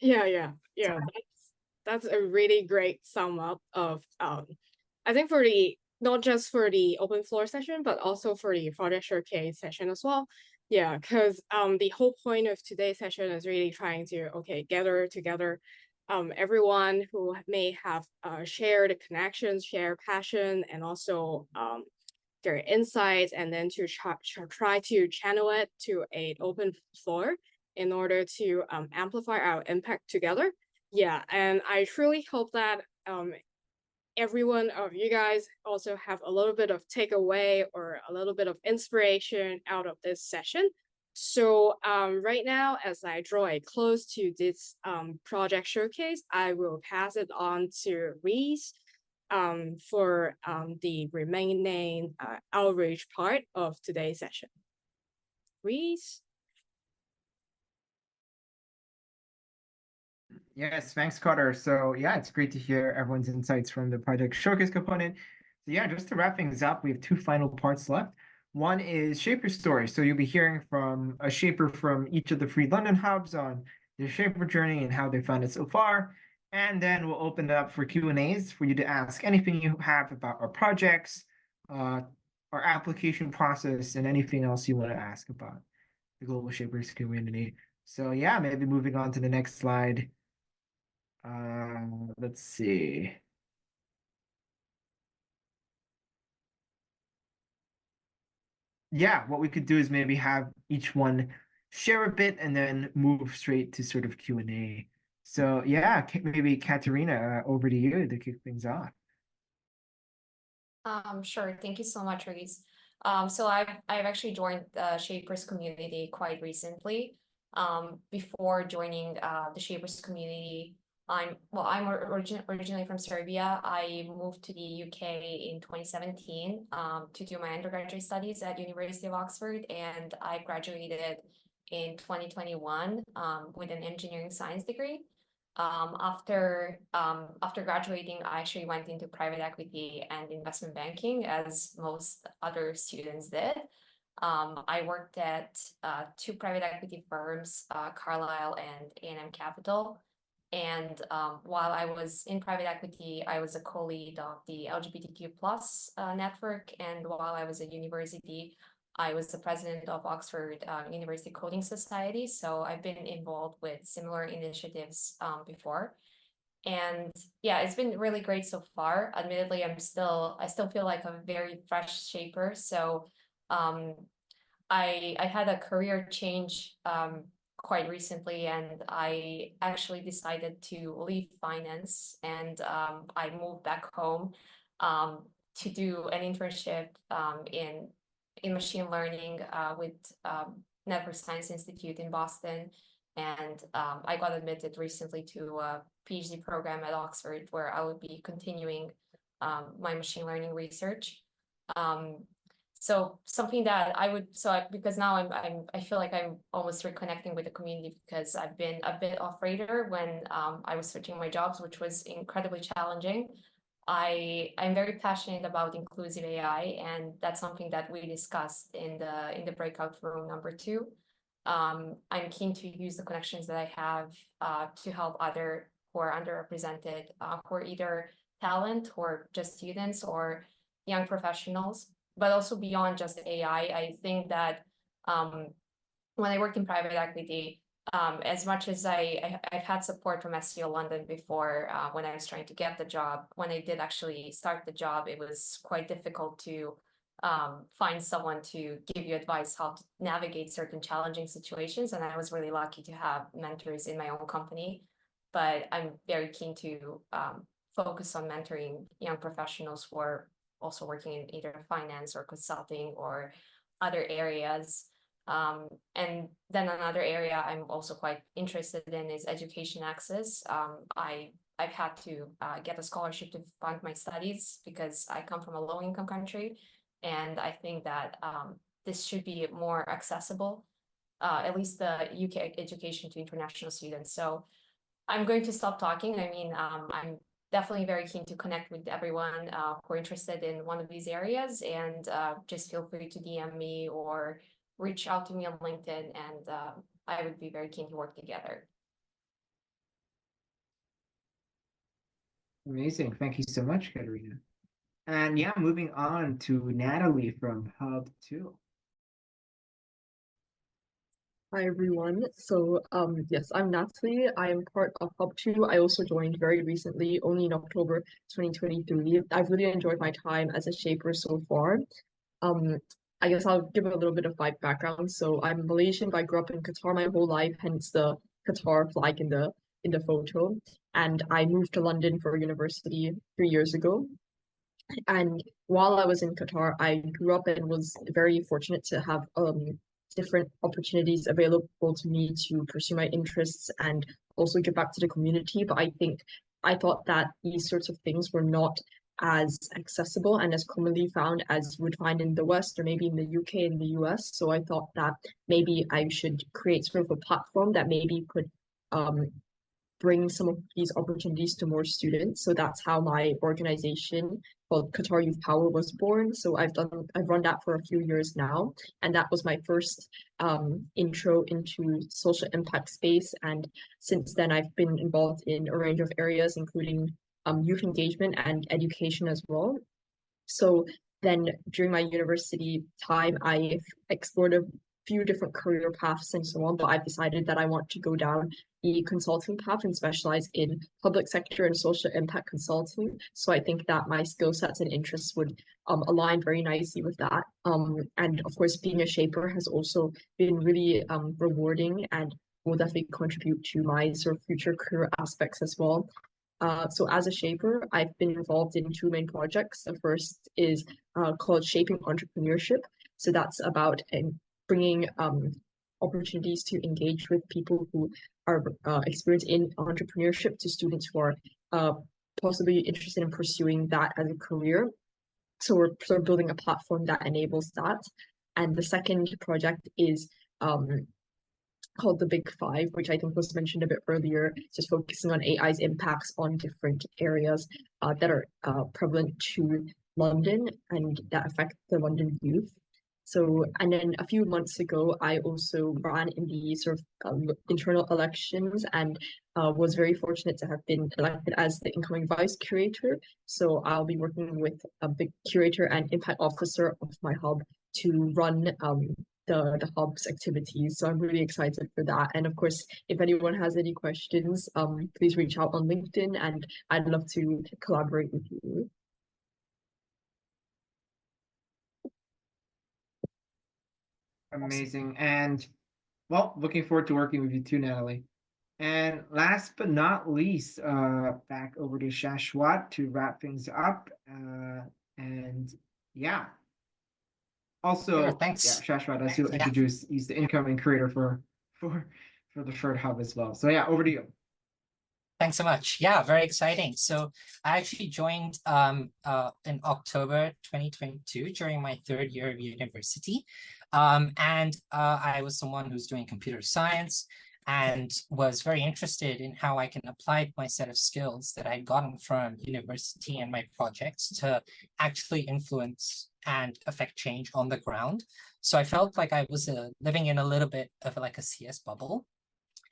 Yeah. That's a really great sum up of I think for the not just for the open floor session, but also for the project showcase session as well. Yeah, because the whole point of today's session is really trying to gather together everyone who may have shared connections, share passion, and also their insights, and then to try to channel it to an open floor in order to amplify our impact together. Yeah, and I truly hope that every one of you guys also have a little bit of takeaway or a little bit of inspiration out of this session. So right now, as I draw a close to this project showcase, I will pass it on to Reese for the remaining outreach part of today's session. Reese? Yes, thanks, Carter. So yeah, it's great to hear everyone's insights from the project showcase component. So yeah, just to wrap things up, we have two final parts left. One is Shaper Story. So you'll be hearing from a shaper from each of the free London hubs on their shaper journey and how they found it so far. And then we'll open it up for Q&As for you to ask anything you have about our projects, our application process, and anything else you want to ask about the Global Shapers community. So yeah, maybe moving on to the next slide. Let's see. Yeah, what we could do is maybe have each one share a bit and then move straight to sort of Q&A. So yeah, maybe Katerina, over to you to kick things off. Sure. Thank you so much, Reese. So I've actually joined the Shapers community quite recently. Before joining the Shapers community, I'm originally from Serbia. I moved to the UK in 2017 to do my undergraduate studies at University of Oxford, and I graduated in 2021 with an engineering science degree. After graduating, I actually went into private equity and investment banking, as most other students did. I worked at two private equity firms, Carlyle and A&M Capital. And while I was in private equity, I was a co-lead of the LGBTQ plus network. And while I was at university, I was the president of Oxford University Coding Society. So I've been involved with similar initiatives before. And yeah, it's been really great so far. Admittedly, I still feel like a very fresh shaper. So I had a career change quite recently, and I actually decided to leave finance, and I moved back home to do an internship in machine learning with Network Science Institute in Boston. And I got admitted recently to a PhD program at Oxford, where I would be continuing my machine learning research. So something that because now I feel like I'm almost reconnecting with the community, because I've been a bit off radar when I was switching my jobs, which was incredibly challenging. I'm very passionate about inclusive AI, and that's something that we discussed in the breakout room number 2. I'm keen to use the connections that I have to help other who are underrepresented, who are either talent or just students or young professionals, but also beyond just AI. I think that when I worked in private equity, as much as I've had support from SEO London before, when I was trying to get the job, when I did actually start the job, it was quite difficult to find someone to give you advice how to navigate certain challenging situations. And I was really lucky to have mentors in my own company. But I'm very keen to focus on mentoring young professionals who are also working in either finance or consulting or other areas. And then another area I'm also quite interested in is education access. I've had to get a scholarship to fund my studies because I come from a low-income country, and I think that this should be more accessible, at least the UK education to international students. So I'm going to stop talking. I mean, I'm definitely very keen to connect with everyone who are interested in one of these areas, and just feel free to DM me or reach out to me on LinkedIn, and I would be very keen to work together. Amazing. Thank you so much, Katerina. And yeah, moving on to Natalie from Hub 2. Hi everyone. So yes, I'm Natalie. I am part of Hub 2. I also joined very recently, only in October 2023. I've really enjoyed my time as a shaper so far. Um, I guess I'll give a little bit of my background. So I'm Malaysian, but I grew up in Qatar my whole life, hence the Qatar flag in the photo. And I moved to London for university 3 years ago. And while I was in Qatar, I grew up and was very fortunate to have different opportunities available to me to pursue my interests and also give back to the community. But I thought that these sorts of things were not as accessible and as commonly found as you would find in the West or maybe in the UK and the US. So I thought that maybe I should create sort of a platform that maybe could bring some of these opportunities to more students. So that's how my organization called Qatar Youth Power was born. So I've run that for a few years now, and that was my first intro into social impact space. And since then, I've been involved in a range of areas, including youth engagement and education as well. So then during my university time, I explored a few different career paths and so on, but I've decided that I want to go down the consulting path and specialize in public sector and social impact consulting. So I think that my skill sets and interests would align very nicely with that. And of course, being a shaper has also been really rewarding and will definitely contribute to my sort of future career aspects as well. So as a shaper, I've been involved in two main projects. The first is called Shaping Entrepreneurship. So that's about bringing opportunities to engage with people who are experienced in entrepreneurship to students who are possibly interested in pursuing that as a career. So we're sort of building a platform that enables that. And the second project is called the Big Five, which I think was mentioned a bit earlier, just focusing on AI's impacts on different areas that are prevalent to London and that affect the London youth. So, and then a few months ago, I also ran in the sort of internal elections and was very fortunate to have been elected as the incoming vice curator. So I'll be working with the curator and impact officer of my hub to run the hub's activities. So I'm really excited for that. And of course, if anyone has any questions, please reach out on LinkedIn and I'd love to collaborate with you. Amazing. And well, looking forward to working with you too, Natalie. And last but not least, back over to Shashwat to wrap things up. And yeah. Also, Sure, thanks. yeah, Shashwat, as you'll introduce, he's the incoming creator for the Third Hub as well. So yeah, over to you. Thanks so much. Yeah, very exciting. So I actually joined in October 2022 during my third year of university. And I was someone who's doing computer science and was very interested in how I can apply my set of skills that I'd gotten from university and my projects to actually influence and affect change on the ground. So I felt like I was living in a little bit of like a CS bubble.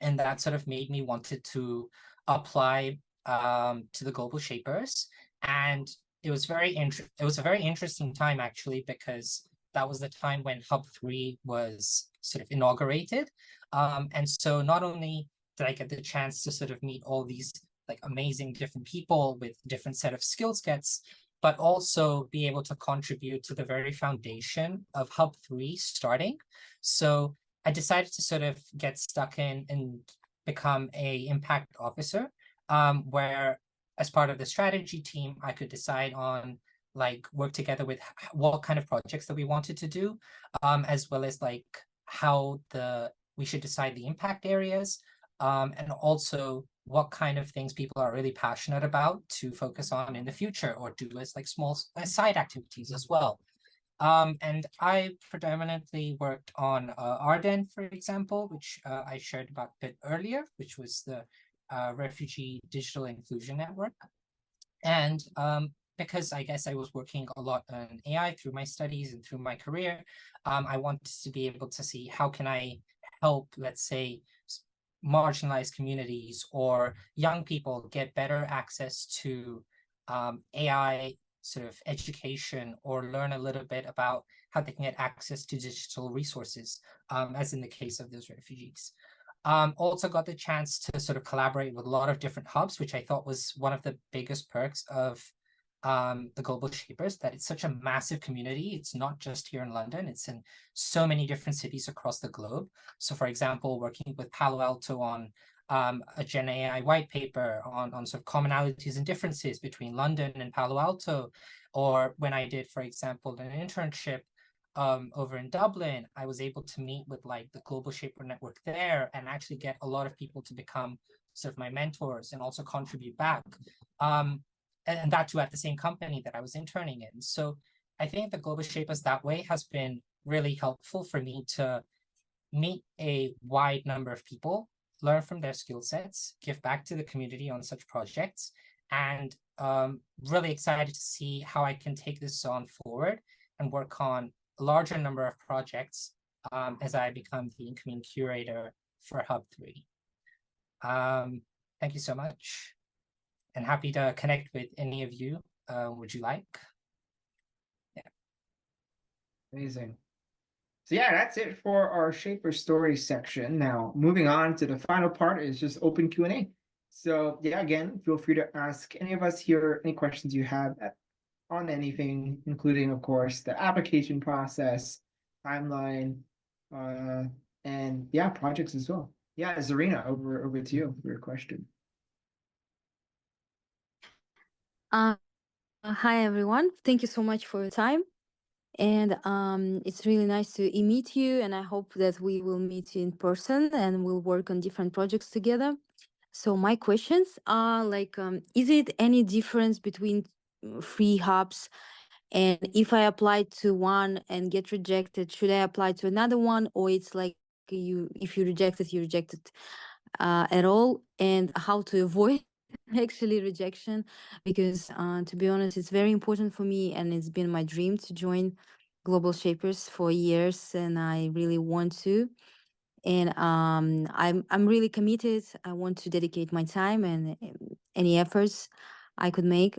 And that sort of made me wanted to apply to the Global Shapers. And it was a very interesting time actually, because that was the time when Hub 3 was sort of inaugurated. And so not only did I get the chance to sort of meet all these like amazing different people with different set of skill sets, but also be able to contribute to the very foundation of Hub 3 starting. So I decided to sort of get stuck in and become a impact officer, where as part of the strategy team, I could decide on like work together with what kind of projects that we wanted to do, as well as like how we should decide the impact areas, and also what kind of things people are really passionate about to focus on in the future or do as like small side activities as well. And I predominantly worked on Arden, for example, which I shared about a bit earlier, which was the Refugee Digital Inclusion Network. And because I guess I was working a lot on AI through my studies and through my career, I wanted to be able to see how can I help, let's say, marginalized communities or young people get better access to AI sort of education or learn a little bit about how they can get access to digital resources, as in the case of those refugees. Also got the chance to sort of collaborate with a lot of different hubs, which I thought was one of the biggest perks of the Global Shapers, that it's such a massive community. It's not just here in London, it's in so many different cities across the globe. So for example, working with Palo Alto on a Gen AI white paper on sort of commonalities and differences between London and Palo Alto, or when I did, for example, an internship over in Dublin, I was able to meet with like the Global Shaper Network there and actually get a lot of people to become sort of my mentors and also contribute back. And that too at the same company that I was interning in. So I think the Global Shapers that way has been really helpful for me to meet a wide number of people, learn from their skill sets, give back to the community on such projects, and really excited to see how I can take this on forward and work on a larger number of projects as I become the incoming curator for Hub 3. Thank you so much, and happy to connect with any of you. Would you like? Yeah. Amazing. So yeah, that's it for our Shaper Stories section. Now, moving on to the final part is just open Q&A. So yeah, again, feel free to ask any of us here any questions you have on anything, including, of course, the application process, timeline, and yeah, projects as well. Yeah, Zarina, over to you for your question. Hi everyone. Thank you so much for your time. And it's really nice to meet you, and I hope that we will meet in person and we'll work on different projects together. So my questions are like, is it any difference between free hubs? And if I apply to one and get rejected, should I apply to another one? Or it's like if you reject it at all? And how to avoid actually rejection? Because to be honest, it's very important for me, and it's been my dream to join Global Shapers for years, and I really want to. And I'm really committed. I want to dedicate my time and any efforts I could make.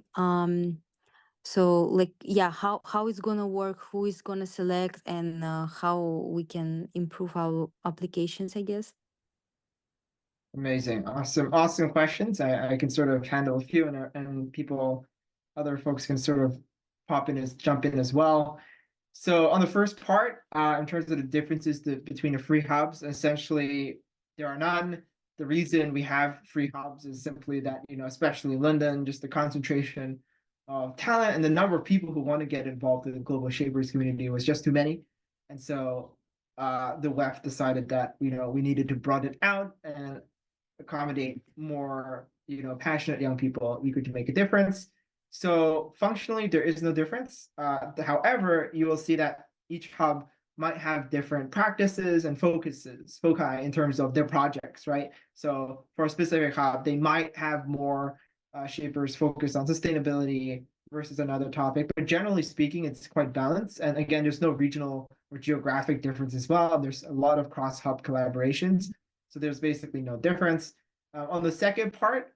So like, yeah, how it's gonna work, who is gonna select, and how we can improve our applications, I guess. Amazing. Awesome questions. I can sort of handle a few, and other folks can sort of jump in as well. So on the first part, in terms of the differences between the free hubs, essentially there are none. The reason we have free hubs is simply that, especially in London, just the concentration of talent and the number of people who want to get involved in the Global Shapers community was just too many. And so the WEF decided that, we needed to broaden it out and accommodate more, passionate young people eager to make a difference. So functionally, there is no difference. However, you will see that each hub might have different practices and foci in terms of their projects, right? So for a specific hub, they might have more shapers focused on sustainability versus another topic. But generally speaking, it's quite balanced. And again, there's no regional or geographic difference as well. There's a lot of cross-hub collaborations. So there's basically no difference. On the second part,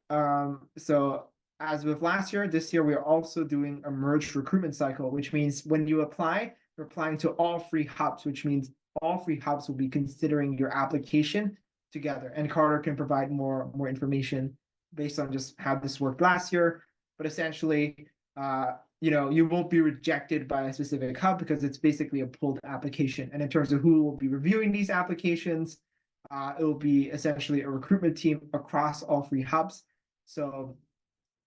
so as with last year, this year we are also doing a merged recruitment cycle, which means when you apply, you're applying to all free hubs, which means all free hubs will be considering your application together. And Carter can provide more information based on just how this worked last year. But essentially, you won't be rejected by a specific hub because it's basically a pulled application. And in terms of who will be reviewing these applications, it will be essentially a recruitment team across all three hubs. So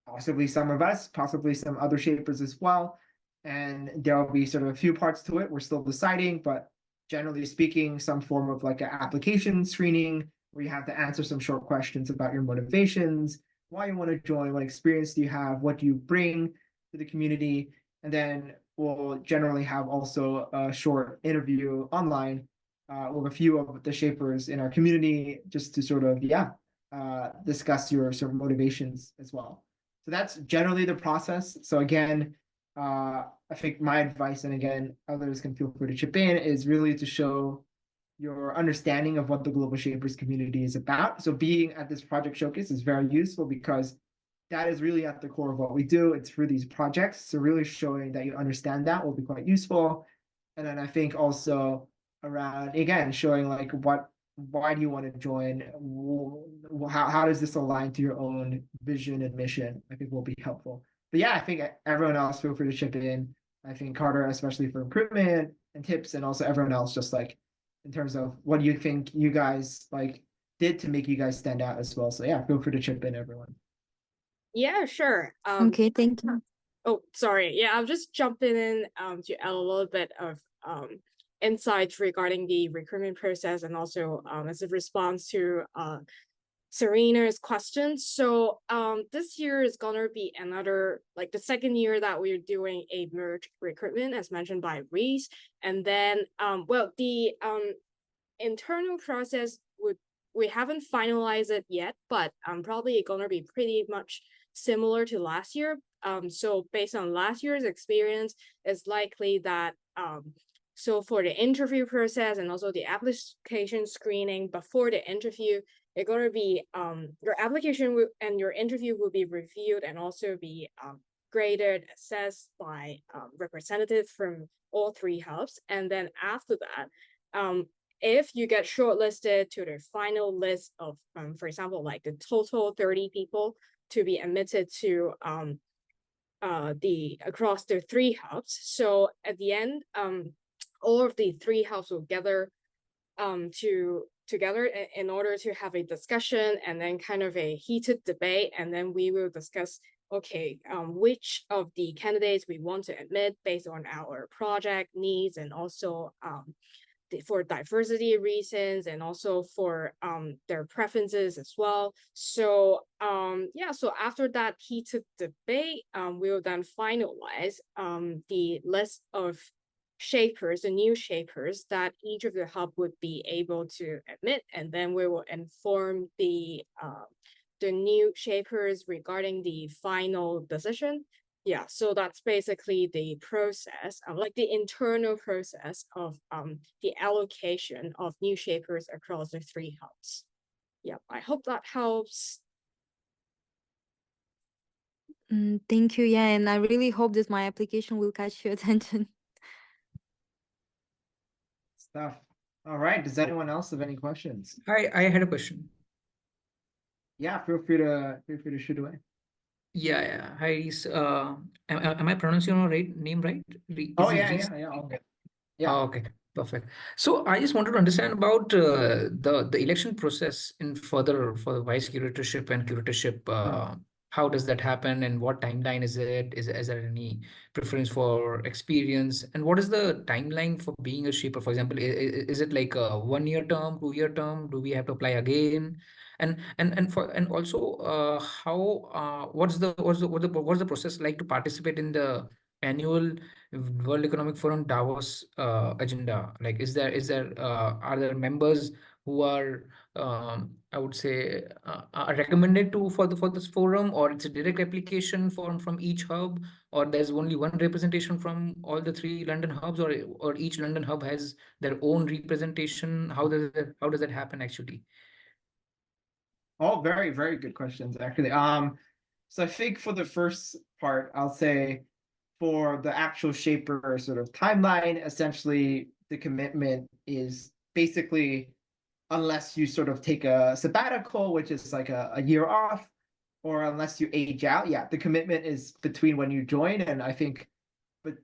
possibly some of us, possibly some other shapers as well. And there will be sort of a few parts to it. We're still deciding, but generally speaking, some form of like an application screening where you have to answer some short questions about your motivations, why you want to join, what experience do you have, what do you bring to the community. And then we'll generally have also a short interview online with a few of the shapers in our community just to sort of, discuss your sort of motivations as well. So that's generally the process. So again, I think my advice, and again, others can feel free to chip in, is really to show your understanding of what the Global Shapers community is about. So being at this project showcase is very useful because that is really at the core of what we do. It's for these projects. So really showing that you understand that will be quite useful. And then I think also around, again, showing like why do you want to join? How does this align to your own vision and mission? I think will be helpful. But yeah, I think everyone else feel free to chip in. I think Carter, especially for improvement and tips, and also everyone else, just like in terms of what do you think you guys like did to make you guys stand out as well. So yeah, feel free to chip in, everyone. Yeah, sure. Okay, thank you. Oh, sorry. Yeah, I'm just jumping in to add a little bit of insights regarding the recruitment process, and also as a response to Serena's question. So this year is gonna be another, like the second year that we're doing a merge recruitment, as mentioned by Reese. And then well, the internal process we haven't finalized it yet, but probably gonna be pretty much similar to last year. So based on last year's experience, it's likely that so for the interview process and also the application screening before the interview, it's gonna be your application and your interview will be reviewed and also be graded, assessed by representatives from all three hubs. And then after that, if you get shortlisted to the final list of, for example, like the total 30 people to be admitted to across the three hubs. So at the end, all of the three hubs will gather together in order to have a discussion and then kind of a heated debate, and then we will discuss, okay, which of the candidates we want to admit based on our project needs, and also for diversity reasons, and also for their preferences as well. So yeah, so after that heated debate, we'll then finalize the list of shapers, the new shapers that each of the hub would be able to admit, and then we will inform the new shapers regarding the final decision. Yeah, so that's basically the process, like the internal process of the allocation of new shapers across the three hubs. Yeah, I hope that helps. Thank you. Yeah, and I really hope that my application will catch your attention. Stuff. All right. Does anyone else have any questions? I had a question. Yeah, feel free to shoot away. Yeah. Hi, Reese. Am I pronouncing your name right? Oh Is it yeah, Reese? yeah. All good. Yeah. Oh, okay, perfect. So I just wanted to understand about the election process in further for the vice curatorship and curatorship. How does that happen, and what timeline is it? Is there any preference for experience, and what is the timeline for being a shaper? For example, is it like a 1-year term, 2-year term? Do we have to apply again? And also how what's the process like to participate in the annual World Economic Forum Davos agenda? Like, are there members who are I would say are recommended to for this forum, or it's a direct application from each hub, or there's only one representation from all the three London hubs, or each London hub has their own representation? How does that happen actually? All very, very good questions, actually. So I think for the first part, I'll say for the actual shaper sort of timeline, essentially the commitment is basically, unless you sort of take a sabbatical, which is like a year off, or unless you age out, yeah, the commitment is between when you join and I think but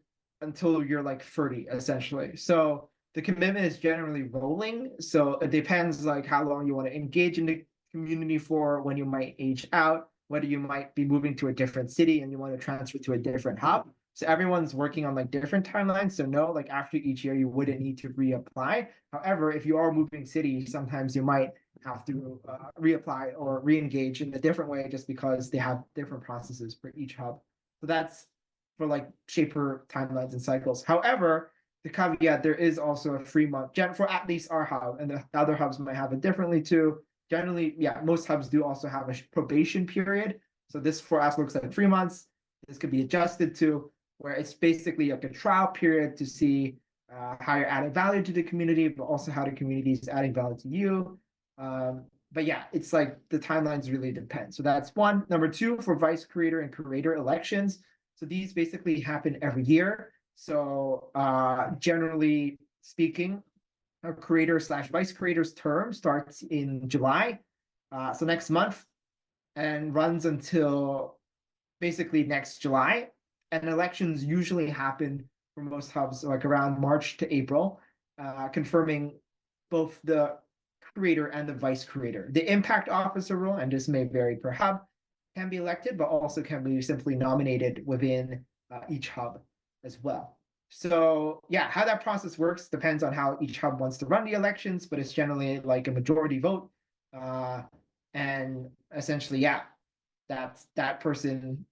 until you're like 30 essentially. So the commitment is generally rolling. So it depends like how long you want to engage in the community for, when you might age out, whether you might be moving to a different city and you want to transfer to a different hub. So everyone's working on like different timelines. So no, like after each year, you wouldn't need to reapply. However, if you are moving cities, sometimes you might have to reapply or re-engage in a different way just because they have different processes for each hub. So that's for like shaper timelines and cycles. However, the caveat, there is also a 3-month for at least our hub, and the other hubs might have it differently too. Generally, yeah, most hubs do also have a probation period. So this for us looks like 3 months. This could be adjusted to where it's basically like a trial period to see how you're adding value to the community, but also how the community is adding value to you. but yeah, it's like the timelines really depend. So that's one. Number two, for vice creator and curator elections. So these basically happen every year. So generally speaking, a creator slash vice creator's term starts in July, so next month, and runs until basically next July. And elections usually happen for most hubs like around March to April, confirming both the creator and the vice creator. The impact officer role, and this may vary per hub, can be elected, but also can be simply nominated within each hub as well. So yeah, how that process works depends on how each hub wants to run the elections, but it's generally like a majority vote. And essentially, yeah, that's that person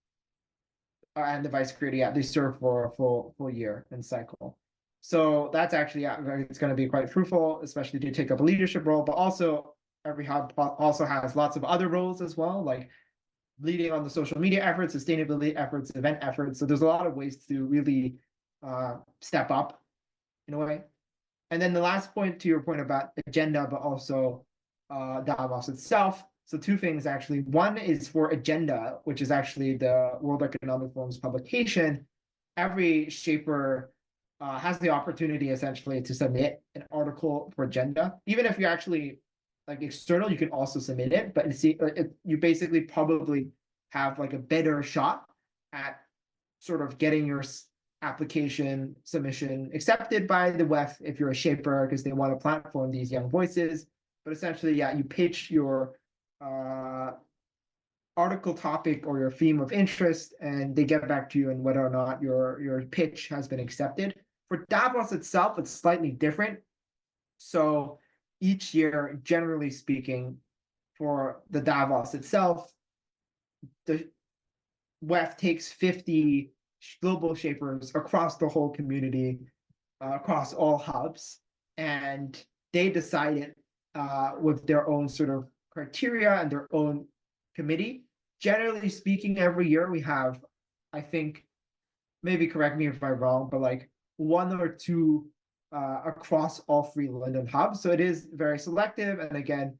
and the vice creator, yeah, they serve for a full year and cycle. So that's actually, yeah, it's going to be quite fruitful, especially to take up a leadership role, but also every hub also has lots of other roles as well, like leading on the social media efforts, sustainability efforts, event efforts. So there's a lot of ways to really step up in a way. And then the last point, to your point about agenda, but also Davos itself. So two things actually. One is for agenda, which is actually the World Economic Forum's publication. Every shaper has the opportunity essentially to submit an article for agenda. Even if you're actually like external, you can also submit it, but you basically probably have like a better shot at sort of getting your application submission accepted by the WEF if you're a shaper, because they want to platform these young voices. But essentially, yeah, you pitch your article topic or your theme of interest, and they get back to you on whether or not your pitch has been accepted. For Davos itself, it's slightly different. So each year, generally speaking, for the Davos itself, the WEF takes 50 global shapers across the whole community, across all hubs, and they decided with their own sort of criteria and their own committee. Generally speaking, every year we have, I think, maybe correct me if I'm wrong, but like one or two across all three London hubs. So it is very selective. And again,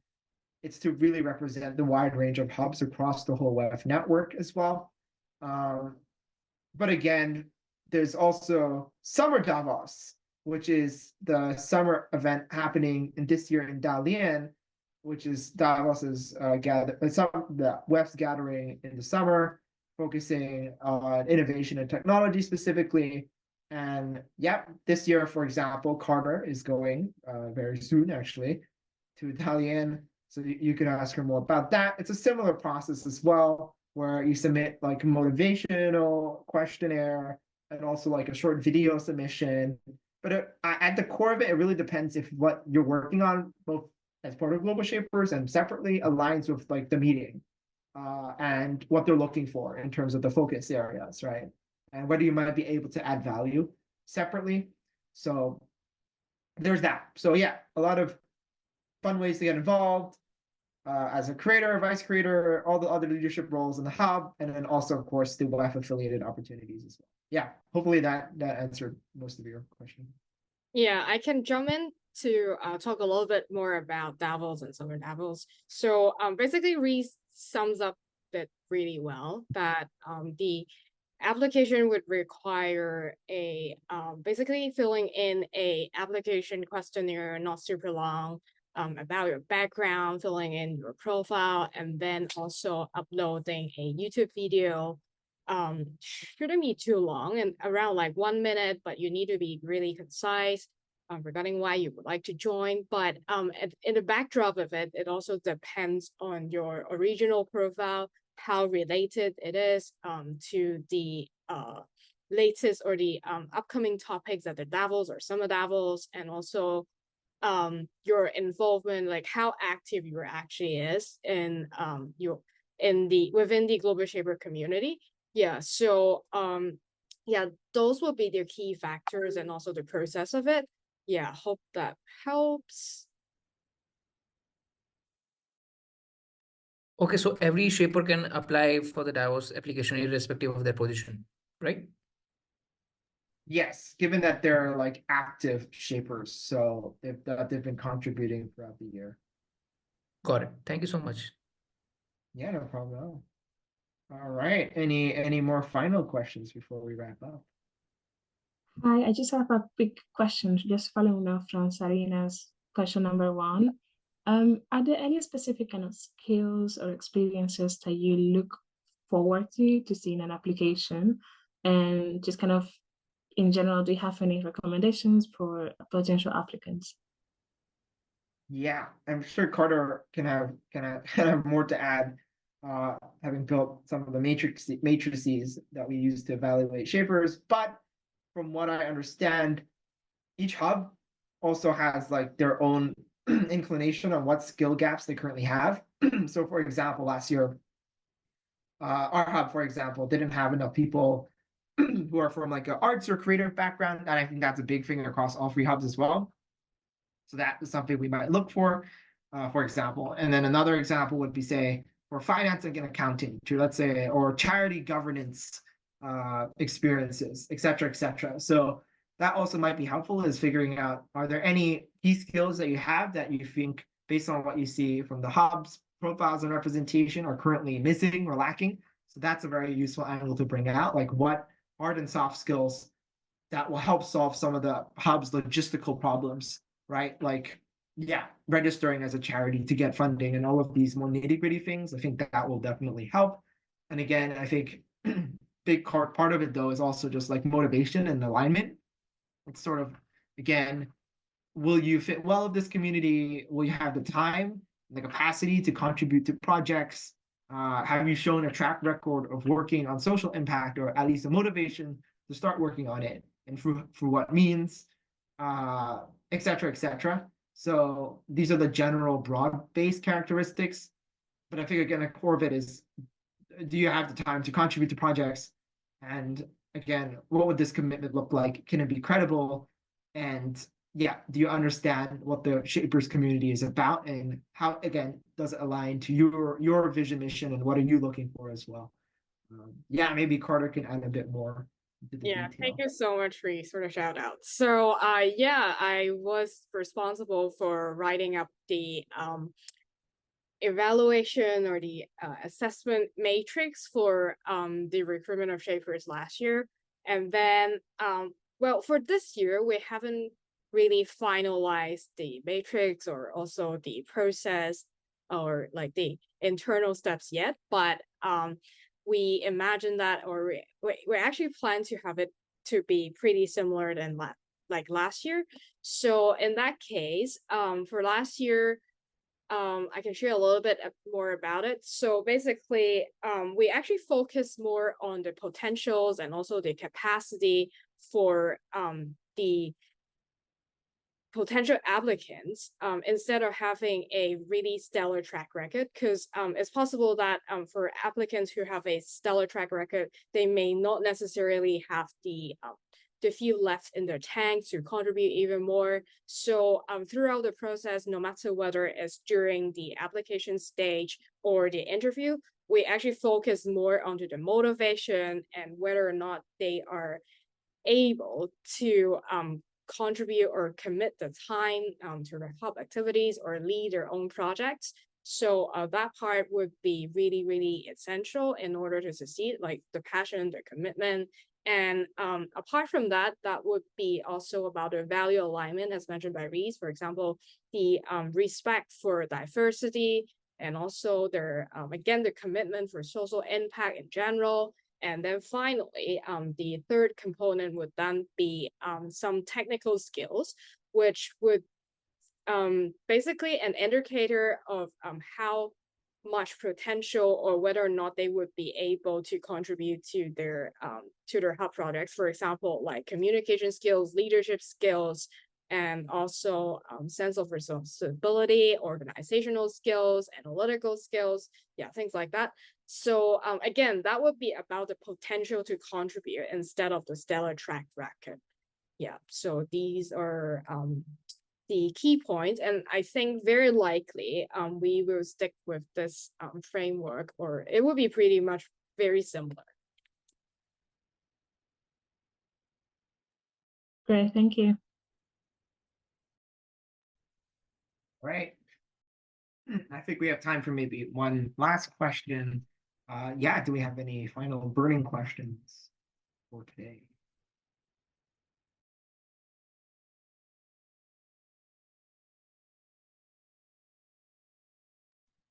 it's to really represent the wide range of hubs across the whole WEF network as well. But again, there's also Summer Davos, which is the summer event happening in this year in Dalian, which is Davos's the WEF's gathering in the summer, focusing on innovation and technology specifically. And yeah, this year, for example, Carter is going very soon actually to Dalian. So you can ask her more about that. It's a similar process as well, where you submit like a motivational questionnaire and also like a short video submission. But at the core of it, it really depends if what you're working on, both as part of Global Shapers and separately, aligns with like the meeting and what they're looking for in terms of the focus areas, right? And whether you might be able to add value separately. So there's that. So yeah, a lot of fun ways to get involved. As a creator, vice creator, all the other leadership roles in the hub, and then also, of course, the WEF affiliated opportunities as well. Yeah, hopefully that answered most of your question. Yeah, I can jump in to talk a little bit more about Davos and Summer Davos. So basically, Reese sums up it really well that the application would require a basically filling in a application questionnaire, not super long, about your background, filling in your profile, and then also uploading a YouTube video. Shouldn't be too long and around like 1 minute, but you need to be really concise regarding why you would like to join. But in the backdrop of it, it also depends on your original profile, how related it is to the latest or the upcoming topics at the Davos or Summer Davos, and also your involvement, like how active you actually is in within the Global Shaper community. Yeah, so yeah, those will be the key factors and also the process of it. Yeah, hope that helps. Okay, so every shaper can apply for the Davos application irrespective of their position, right? Yes, given that they're like active shapers, so they've been contributing throughout the year. Got it. Thank you so much. Yeah, no problem at all. All right. Any more final questions before we wrap up? Hi, I just have a quick question, just following up from Sarina's question number one. Are there any specific kind of skills or experiences that you look forward to see in an application? And just kind of in general, do you have any recommendations for potential applicants? Yeah, I'm sure Carter can have more to add, having built some of the matrices that we use to evaluate shapers. But from what I understand, each hub also has like their own inclination on what skill gaps they currently have. So, for example, last year, our hub, for example, didn't have enough people who are from like an arts or creative background, and I think that's a big thing across all three hubs as well. So that is something we might look for example. And then another example would be, say, for financing and accounting, to let's say, or charity governance experiences, et cetera, et cetera. So that also might be helpful, is figuring out, are there any key skills that you have that you think, based on what you see from the hubs, profiles and representation, are currently missing or lacking? So that's a very useful angle to bring out, like what hard and soft skills that will help solve some of the hub's logistical problems, right? Like, yeah, registering as a charity to get funding and all of these more nitty-gritty things. I think that will definitely help. And again, I think big part of it though is also just like motivation and alignment. It's sort of, again, will you fit well with this community? Will you have the time, the capacity to contribute to projects? Have you shown a track record of working on social impact, or at least a motivation to start working on it, and for what means, et cetera, et cetera. So these are the general broad-based characteristics. But I think, again, a core of it is, do you have the time to contribute to projects? And again, what would this commitment look like? Can it be credible? And yeah, do you understand what the Shapers community is about, and how, again, does it align to your vision, mission, and what are you looking for as well? Yeah, maybe Carter can add a bit more into the Yeah, detail. thank you so much for sort of shout out. So yeah, I was responsible for writing up the evaluation or the assessment matrix for the recruitment of shapers last year. And then well, for this year, we haven't really finalized the matrix or also the process or like the internal steps yet, but we imagine that, or we actually plan to have it to be pretty similar than like last year. So in that case, for last year, I can share a little bit more about it. So basically, we actually focus more on the potentials and also the capacity for the potential applicants, instead of having a really stellar track record, because it's possible that for applicants who have a stellar track record, they may not necessarily have the fuel left in their tank to contribute even more. So throughout the process, no matter whether it's during the application stage or the interview, we actually focus more onto the motivation and whether or not they are able to contribute or commit the time to their hub activities or lead their own projects. So that part would be really, really essential in order to succeed, like the passion, the commitment. And apart from that, that would be also about the value alignment, as mentioned by Reese. For example, the respect for diversity, and also their, again, the commitment for social impact in general. And then finally, the third component would then be some technical skills, which would basically an indicator of how much potential or whether or not they would be able to contribute to their hub projects. For example, like communication skills, leadership skills, and also sense of responsibility, organizational skills, analytical skills, yeah, things like that. So again, that would be about the potential to contribute instead of the stellar track record. Yeah, so these are the key points, and I think very likely we will stick with this framework, or it will be pretty much very similar. Great, thank you. Right. I think we have time for maybe one last question. Yeah, do we have any final burning questions for today?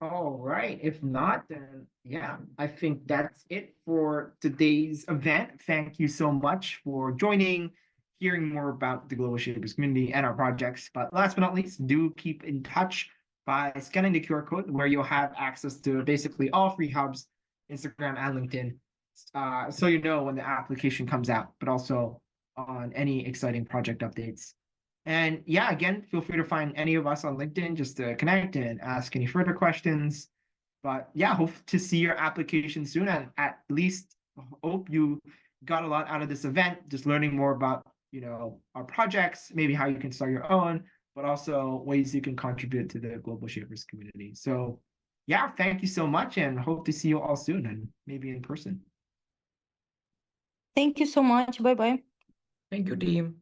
All right. If not, then yeah, I think that's it for today's event. Thank you so much for joining, hearing more about the Global Shapers community and our projects. But last but not least, do keep in touch by scanning the QR code where you'll have access to basically all free hubs, Instagram and LinkedIn, so you know when the application comes out, but also on any exciting project updates. And yeah, again, feel free to find any of us on LinkedIn just to connect and ask any further questions. But yeah, hope to see your application soon. And at least hope you got a lot out of this event, just learning more about, our projects, maybe how you can start your own, but also ways you can contribute to the Global Shapers community. So yeah, thank you so much and hope to see you all soon and maybe in person. Thank you so much. Bye bye. Thank you, team.